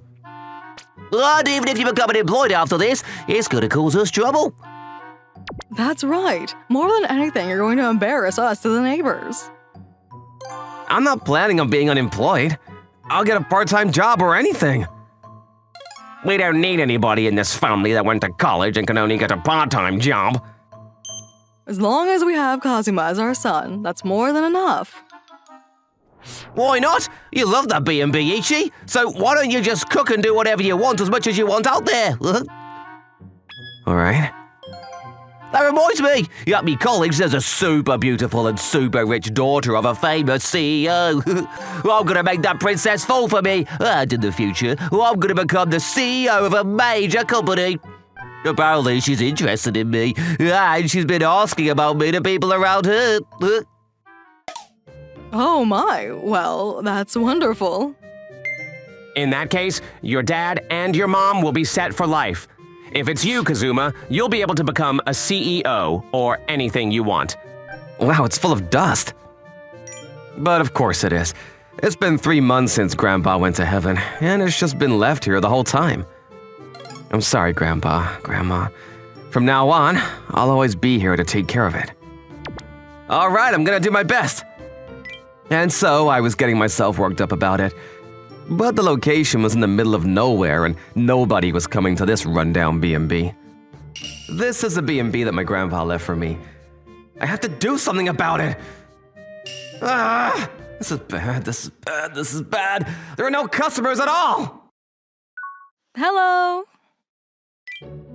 But even if you become unemployed after this, it's going to cause us trouble. That's right. More than anything, you're going to embarrass us to the neighbors. I'm not planning on being unemployed. I'll get a part-time job or anything. We don't need anybody in this family that went to college and can only get a part-time job. As long as we have Kazuma as our son, that's more than enough. Why not? You love that B&B, Ichi. So why don't you just cook and do whatever you want as much as you want out there? All right. That reminds me, at me college there's a super beautiful and super rich daughter of a famous CEO. I'm gonna make that princess fall for me, and in the future, I'm gonna become the CEO of a major company. Apparently she's interested in me, and she's been asking about me to people around her. Oh my, well, that's wonderful. In that case, your dad and your mom will be set for life. If it's you, Kazuma, you'll be able to become a CEO or anything you want. Wow, it's full of dust. But of course it is. It's been 3 months since Grandpa went to heaven, and it's just been left here the whole time. I'm sorry, Grandpa, Grandma. From now on, I'll always be here to take care of it. All right, I'm gonna do my best. And so I was getting myself worked up about it. But the location was in the middle of nowhere and nobody was coming to this rundown B&B. This is the B&B that my grandpa left for me. I have to do something about it. This is bad, this is bad, this is bad. There are no customers at all. Hello.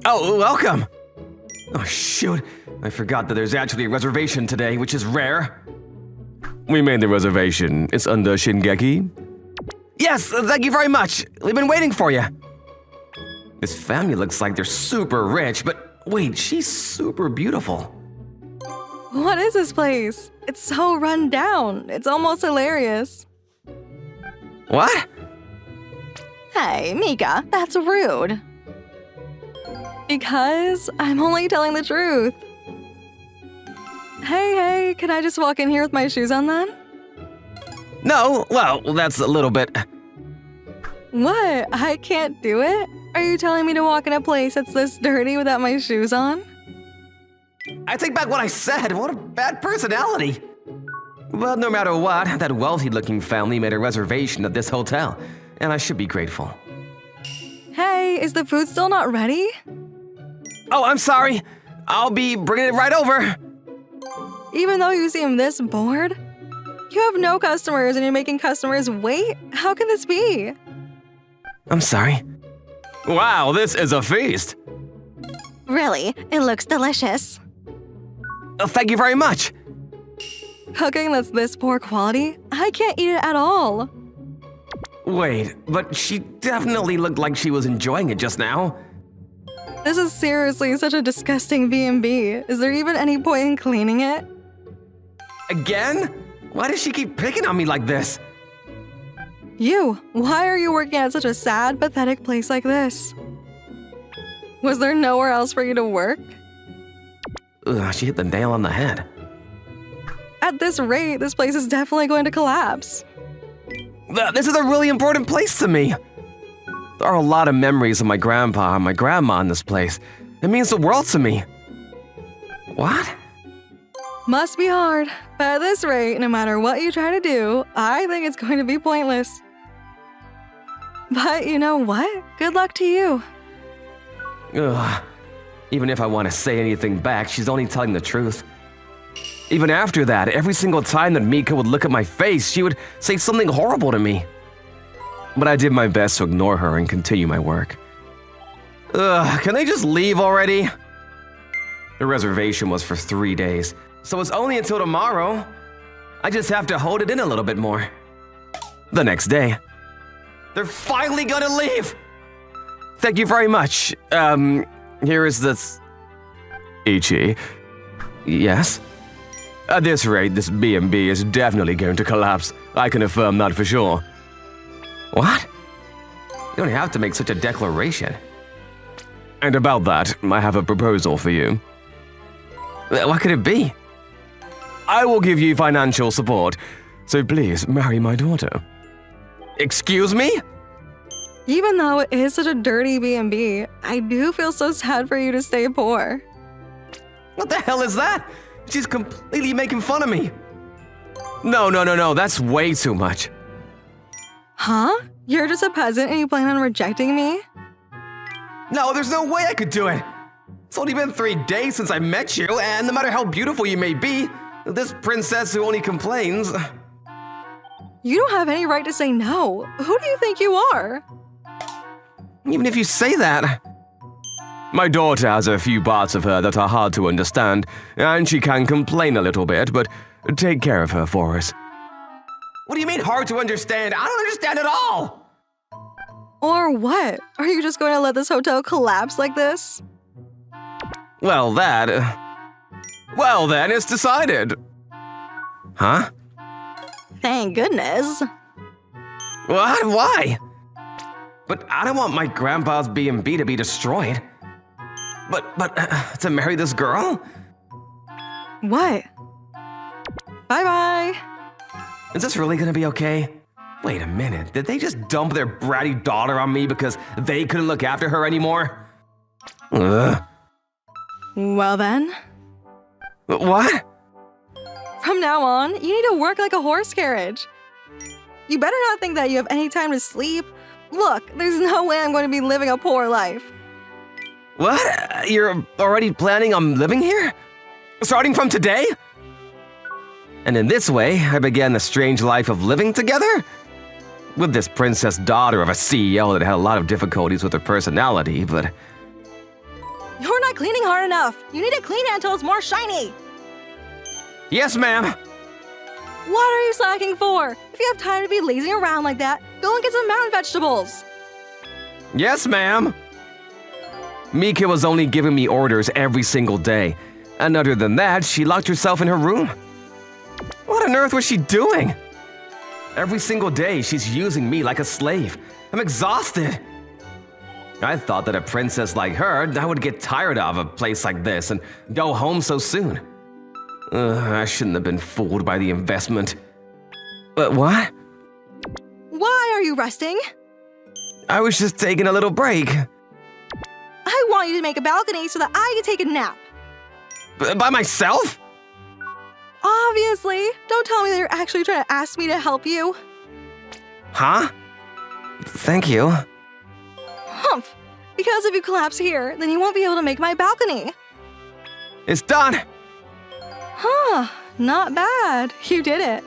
Oh, welcome. Oh, shoot. I forgot that there's actually a reservation today, which is rare. We made the reservation. It's under Shingeki. Yes, thank you very much. We've been waiting for you. This family looks like they're super rich, but wait, she's super beautiful. What is this place? It's so run down. It's almost hilarious. What? Hey, Mika, that's rude. Because I'm only telling the truth. Hey, can I just walk in here with my shoes on then? No, well, that's a little bit... What? I can't do it? Are you telling me to walk in a place that's this dirty without my shoes on? I take back what I said. What a bad personality. But no matter what, that wealthy-looking family made a reservation at this hotel, and I should be grateful. Hey, is the food still not ready? Oh, I'm sorry. I'll be bringing it right over. Even though you seem this bored? You have no customers and you're making customers wait? How can this be? I'm sorry. Wow, this is a feast. Really, it looks delicious. Thank you very much. Cooking that's this poor quality? I can't eat it at all. Wait, but she definitely looked like she was enjoying it just now. This is seriously such a disgusting B&B. Is there even any point in cleaning it? Again? Why does she keep picking on me like this? You, why are you working at such a sad, pathetic place like this? Was there nowhere else for you to work? Ugh, she hit the nail on the head. At this rate, this place is definitely going to collapse. This is a really important place to me. There are a lot of memories of my grandpa and my grandma in this place. It means the world to me. What? Must be hard, but at this rate, no matter what you try to do, I think it's going to be pointless. But you know what? Good luck to you. Ugh. Even if I want to say anything back, she's only telling the truth. Even after that, every single time that Mika would look at my face, she would say something horrible to me. But I did my best to ignore her and continue my work. Ugh, can they just leave already? The reservation was for 3 days, so it's only until tomorrow. I just have to hold it in a little bit more. The next day, they're finally gonna leave! Thank you very much. Here is this... Ichi. Yes? At this rate, this B&B is definitely going to collapse. I can affirm that for sure. What? You don't have to make such a declaration. And about that, I have a proposal for you. What could it be? I will give you financial support, so please marry my daughter. Excuse me? Even though it is such a dirty B&B, I do feel so sad for you to stay poor. What the hell is that? She's completely making fun of me. No, that's way too much. Huh? You're just a peasant and you plan on rejecting me? No, there's no way I could do it. It's only been 3 days since I met you, and no matter how beautiful you may be, this princess who only complains... You don't have any right to say no. Who do you think you are? Even if you say that. My daughter has a few parts of her that are hard to understand, and she can complain a little bit, but take care of her for us. What do you mean hard to understand? I don't understand at all! Or what? Are you just going to let this hotel collapse like this? Well, then it's decided. Huh? Thank goodness. What? Why? But I don't want my grandpa's B&B to be destroyed. But to marry this girl? What? Bye-bye. Is this really gonna be okay? Wait a minute, did they just dump their bratty daughter on me because they couldn't look after her anymore? Ugh. Well then, What? from now on, you need to work like a horse carriage. You better not think that you have any time to sleep. Look, there's no way I'm going to be living a poor life. What? You're already planning on living here? Starting from today? And in this way, I began the strange life of living together? With this princess daughter of a CEO that had a lot of difficulties with her personality, but... You're not cleaning hard enough. You need to clean it until it's more shiny. Yes, ma'am! What are you slacking for? If you have time to be lazing around like that, go and get some mountain vegetables. Yes, ma'am! Mika was only giving me orders every single day, and other than that, she locked herself in her room. What on earth was she doing? Every single day, she's using me like a slave. I'm exhausted. I thought that a princess like her, I would get tired of a place like this and go home so soon. I shouldn't have been fooled by the investment. But what? Why are you resting? I was just taking a little break. I want you to make a balcony so that I can take a nap. By myself? Obviously. Don't tell me that you're actually trying to ask me to help you. Huh? Thank you. Humph. Because if you collapse here, then you won't be able to make my balcony. It's done. Huh. Not bad. You did it.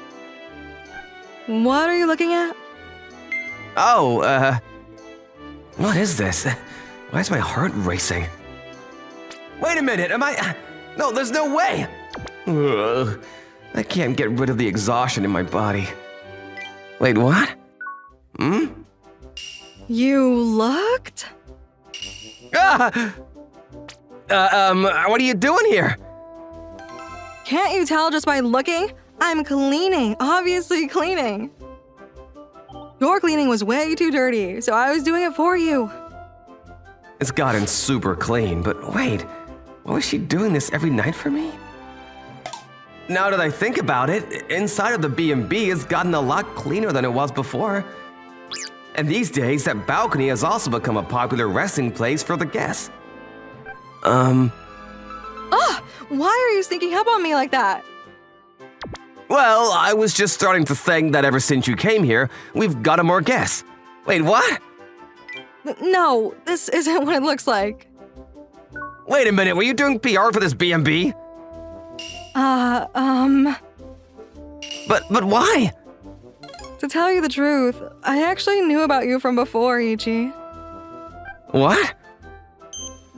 What are you looking at? Oh, what is this? Why is my heart racing? Wait a minute, am I... No, there's no way! Ugh, I can't get rid of the exhaustion in my body. Wait, what? You looked? Ah! What are you doing here? Can't you tell just by looking? I'm cleaning, obviously cleaning. Your cleaning was way too dirty, so I was doing it for you. It's gotten super clean, but wait, why was she doing this every night for me? Now that I think about it, inside of the B&B has gotten a lot cleaner than it was before. And these days, that balcony has also become a popular resting place for the guests. Why are you sneaking up on me like that? Well, I was just starting to think that ever since you came here, we've got more guests. Wait, what? No, this isn't what it looks like. Wait a minute, were you doing PR for this B&B? But why? To tell you the truth, I actually knew about you from before, Ichi. What?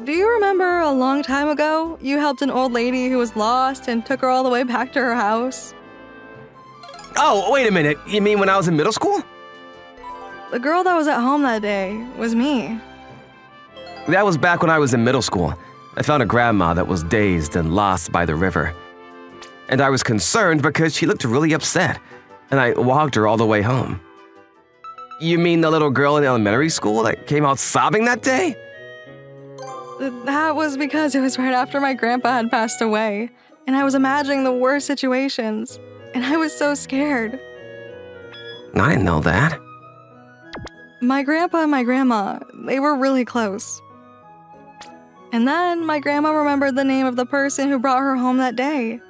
Do you remember a long time ago, you helped an old lady who was lost and took her all the way back to her house? Oh, wait a minute, you mean when I was in middle school? The girl that was at home that day was me. That was back when I was in middle school. I found a grandma that was dazed and lost by the river. And I was concerned because she looked really upset, and I walked her all the way home. You mean the little girl in elementary school that came out sobbing that day? That was because it was right after my grandpa had passed away, and I was imagining the worst situations, and I was so scared. I didn't know that. My grandpa and my grandma, they were really close. And then my grandma remembered the name of the person who brought her home that day.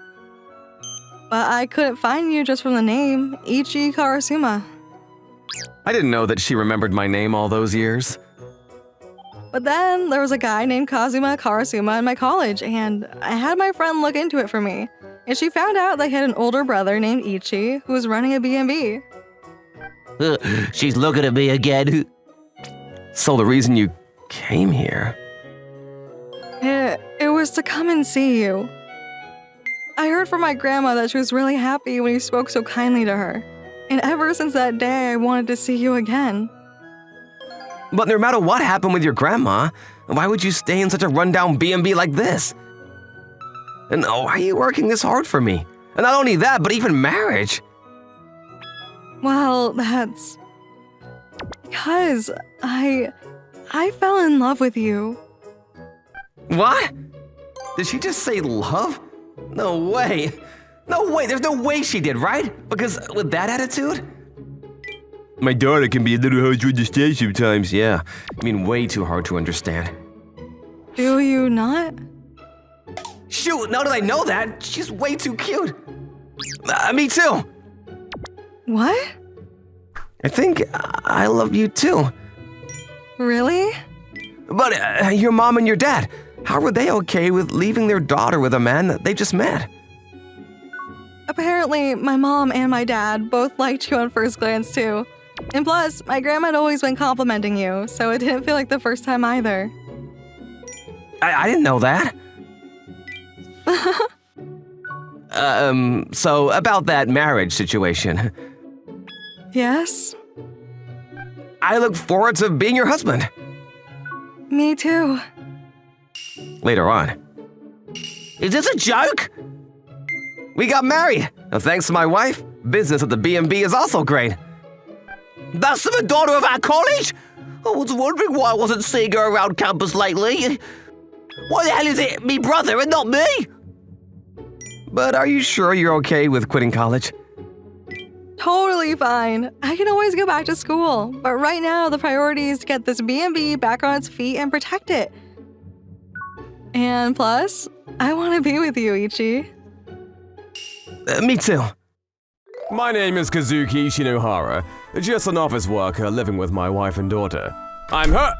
But I couldn't find you just from the name, Ichi Karasuma. I didn't know that she remembered my name all those years. But then there was a guy named Kazuma Karasuma in my college, and I had my friend look into it for me. And she found out that he had an older brother named Ichi who was running a B&B. She's looking at me again. So the reason you came here? It was to come and see you. I heard from my grandma that she was really happy when you spoke so kindly to her. And ever since that day, I wanted to see you again. But no matter what happened with your grandma, why would you stay in such a rundown B&B like this? And why are you working this hard for me? And not only that, but even marriage. Well, that's because I fell in love with you. What? Did she just say love? No way. No way. There's no way she did, right? Because with that attitude? My daughter can be a little hard to understand sometimes, yeah. I mean, way too hard to understand. Do you not? Shoot, now that I know that, she's way too cute. Me too. What? I think I love you too. Really? But your mom and your dad, how were they okay with leaving their daughter with a man that they just met? Apparently, my mom and my dad both liked you on first glance too. And plus, my grandma had always been complimenting you, so it didn't feel like the first time either. I didn't know that. So about that marriage situation. Yes? I look forward to being your husband. Me too. Later on. Is this a joke? We got married. And thanks to my wife, business at the B&B is also great. That's the daughter of our college? I was wondering why I wasn't seeing her around campus lately. Why the hell is it me brother and not me? But are you sure you're okay with quitting college? Totally fine. I can always go back to school. But right now, the priority is to get this B&B back on its feet and protect it. And plus, I want to be with you, Ichi. Me too. My name is Kazuki Shinohara, just an office worker living with my wife and daughter. I'm her-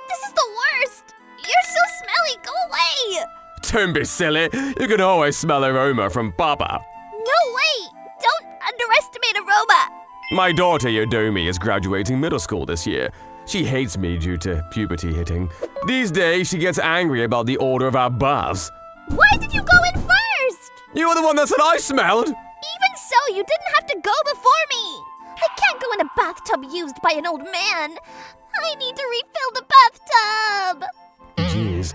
This is the worst! You're so smelly, go away! Don't be silly, you can always smell aroma from Papa. No way! Don't underestimate aroma! My daughter Yodomi is graduating middle school this year. She hates me due to puberty hitting. These days, she gets angry about the order of our baths. Why did you go in first? You were the one that said I smelled! Even so, you didn't have to go before me! I can't go in a bathtub used by an old man! I need to refill the bathtub! Jeez,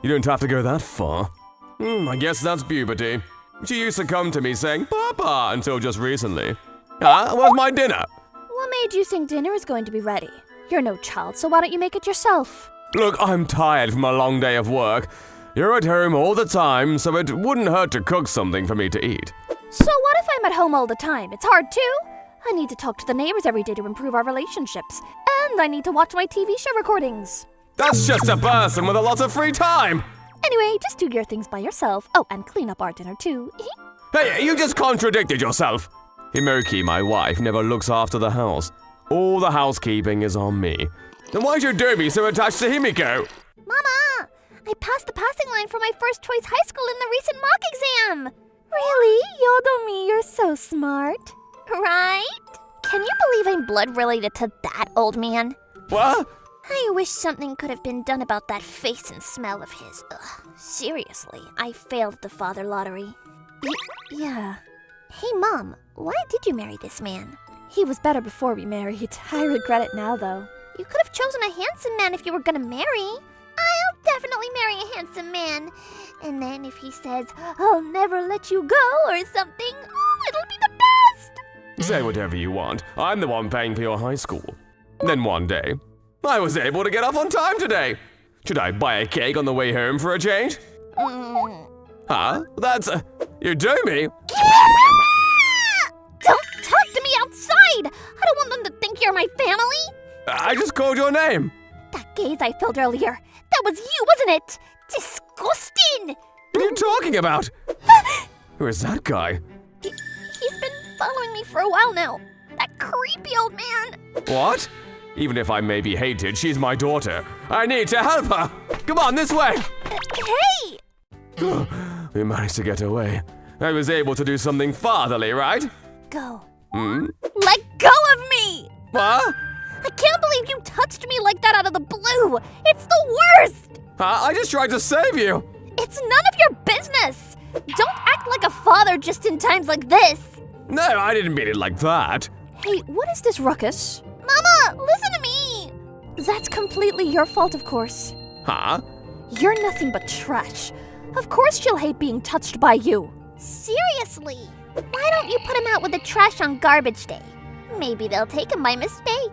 you don't have to go that far. I guess that's puberty. She used to come to me saying, Papa, until just recently. Where's my dinner? What made you think dinner is going to be ready? You're no child, so why don't you make it yourself? Look, I'm tired from a long day of work. You're at home all the time, so it wouldn't hurt to cook something for me to eat. So what if I'm at home all the time? It's hard too. I need to talk to the neighbors every day to improve our relationships. And I need to watch my TV show recordings. That's just a person with a lot of free time! Anyway, just do your things by yourself. Oh, and clean up our dinner too. Hey, you just contradicted yourself! Himoki, my wife, never looks after the house. All the housekeeping is on me. Then why'd you do me so attached to Himiko? Mama! I passed the passing line for my first choice high school in the recent mock exam! Really? Yodomi, you're so smart. Right? Can you believe I'm blood related to that old man? What? I wish something could have been done about that face and smell of his. Ugh. Seriously, I failed the father lottery. Yeah. Hey, Mom, why did you marry this man? He was better before we married. I regret it now, though. You could have chosen a handsome man if you were gonna marry. I'll definitely marry a handsome man. And then if he says, I'll never let you go or something, it'll be the best. Say whatever you want. I'm the one paying for your high school. Then one day, I was able to get off on time today. Should I buy a cake on the way home for a change? Huh? That's... you do me? Don't talk to me outside! I don't want them to think you're my family! I just called your name. That gaze I felt earlier, that was you, wasn't it? Disgusting! What are you talking about? Who is that guy? He's been following me for a while now. That creepy old man. What? Even if I may be hated, she's my daughter. I need to help her. Come on, this way. Hey! We managed to get away. I was able to do something fatherly, right? Go. Hmm? Let go of me! What? I can't believe you touched me like that out of the blue! It's the worst! Huh? I just tried to save you. It's none of your business! Don't act like a father just in times like this! No, I didn't mean it like that. Hey, what is this ruckus? Mama, listen to me! That's completely your fault, of course. Huh? You're nothing but trash. Of course she'll hate being touched by you. Seriously, why don't you put him out with the trash on garbage day? Maybe they'll take him by mistake.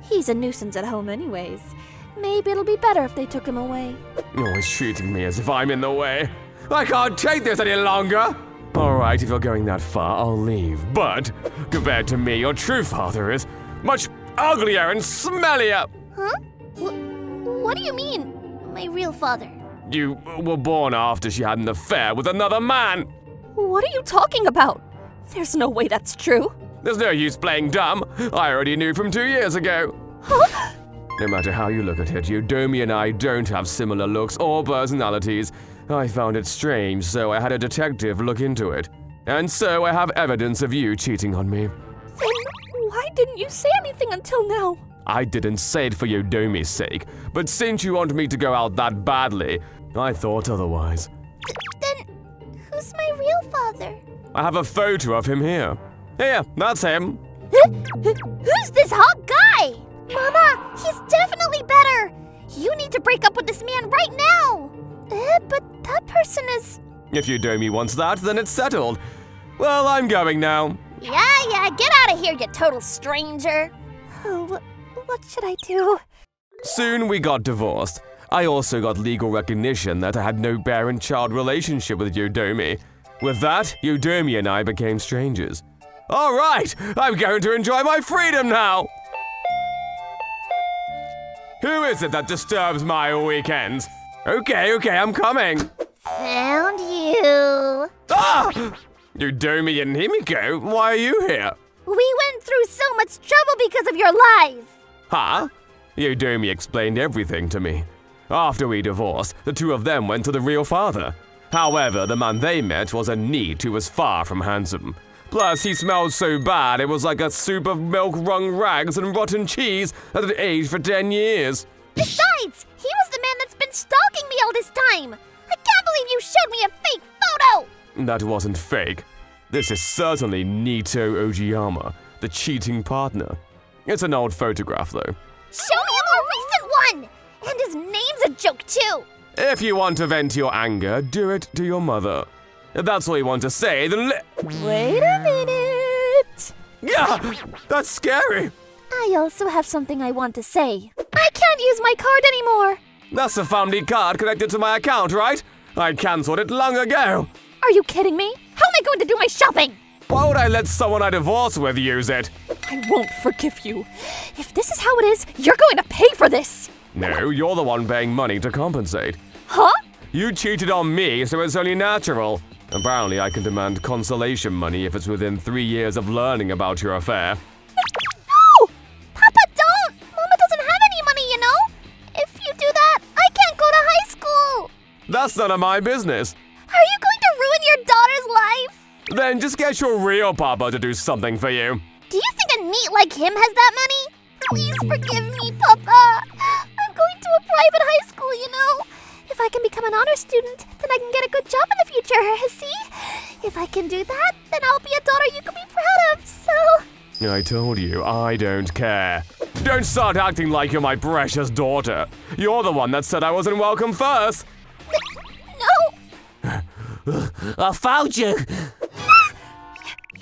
He's a nuisance at home anyways. Maybe it'll be better if they took him away. Always treating me as if I'm in the way. I can't take this any longer. All right, if you're going that far, I'll leave. But compared to me, your true father is much uglier and smellier. Huh? What do you mean, my real father? You were born after she had an affair with another man. What are you talking about? There's no way that's true. There's no use playing dumb. I already knew from 2 years ago. Huh? No matter how you look at it, Yodomi and I don't have similar looks or personalities. I found it strange, so I had a detective look into it. And so I have evidence of you cheating on me. Then why didn't you say anything until now? I didn't say it for Yodomi's sake, but since you want me to go out that badly, I thought otherwise. Then, who's my real father? I have a photo of him here. Here, that's him. Who's this hot guy? Mama, he's definitely better. You need to break up with this man right now. But that person is... If Yodomi wants that, then it's settled. Well, I'm going now. Yeah, get out of here, you total stranger. Oh, what should I do? Soon we got divorced. I also got legal recognition that I had no parent-child relationship with Yodomi. With that, Yodomi and I became strangers. All right, I'm going to enjoy my freedom now. Who is it that disturbs my weekends? Okay, I'm coming. Found you. Ah! Yodomi and Himiko, why are you here? We went through so much trouble because of your lies. Huh? Yodomi explained everything to me. After we divorced, the two of them went to the real father. However, the man they met was a NEET who was far from handsome. Plus, he smelled so bad it was like a soup of milk-wrung rags and rotten cheese that had aged for 10 years. Besides, he was the man that's been stalking me all this time. I can't believe you showed me a fake photo. That wasn't fake. This is certainly Nito Ojiyama, the cheating partner. It's an old photograph, though. Show me a more recent one. And his name's a joke, too. If you want to vent your anger, do it to your mother. If that's all you want to say, then Wait a minute. Yeah, that's scary. I also have something I want to say. I can't use my card anymore. That's the family card connected to my account, right? I cancelled it long ago. Are you kidding me? How am I going to do my shopping? Why would I let someone I divorced with use it? I won't forgive you. If this is how it is, you're going to pay for this. No, you're the one paying money to compensate. Huh? You cheated on me, so it's only natural. Apparently, I can demand consolation money if it's within 3 years of learning about your affair. No! Papa, don't! Mama doesn't have any money, you know? If you do that, I can't go to high school. That's none of my business. Are you going to ruin your daughter's life? Then just get your real papa to do something for you. Do you think a NEET like him has that money? Please forgive me, Papa. I'm going to a private high school, you know? If I can become an honor student, then I can get a good job in the future, see? If I can do that, then I'll be a daughter you can be proud of, so... I told you, I don't care. Don't start acting like you're my precious daughter. You're the one that said I wasn't welcome first. No! I found you!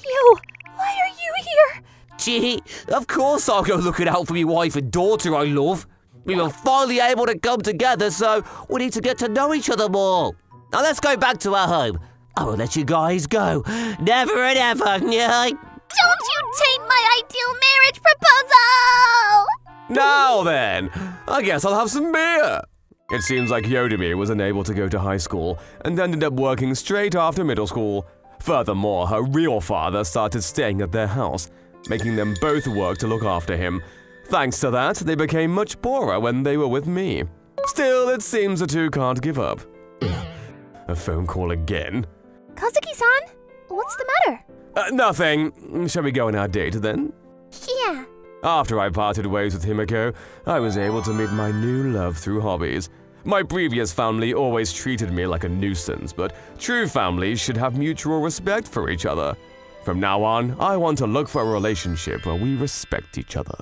You, why are you here? Gee, of course I'll go looking out for my wife and daughter I love. We were finally able to come together, so we need to get to know each other more. Now let's go back to our home. I will let you guys go. Never and ever. Don't you taint my ideal marriage proposal! Now then, I guess I'll have some beer. It seems like Yodomi was unable to go to high school and ended up working straight after middle school. Furthermore, her real father started staying at their house, making them both work to look after him. Thanks to that, they became much poorer when they were with me. Still, it seems the two can't give up. A phone call again. Kazuki-san, what's the matter? Nothing. Shall we go on our date then? Yeah. After I parted ways with Himiko, I was able to meet my new love through hobbies. My previous family always treated me like a nuisance, but true families should have mutual respect for each other. From now on, I want to look for a relationship where we respect each other.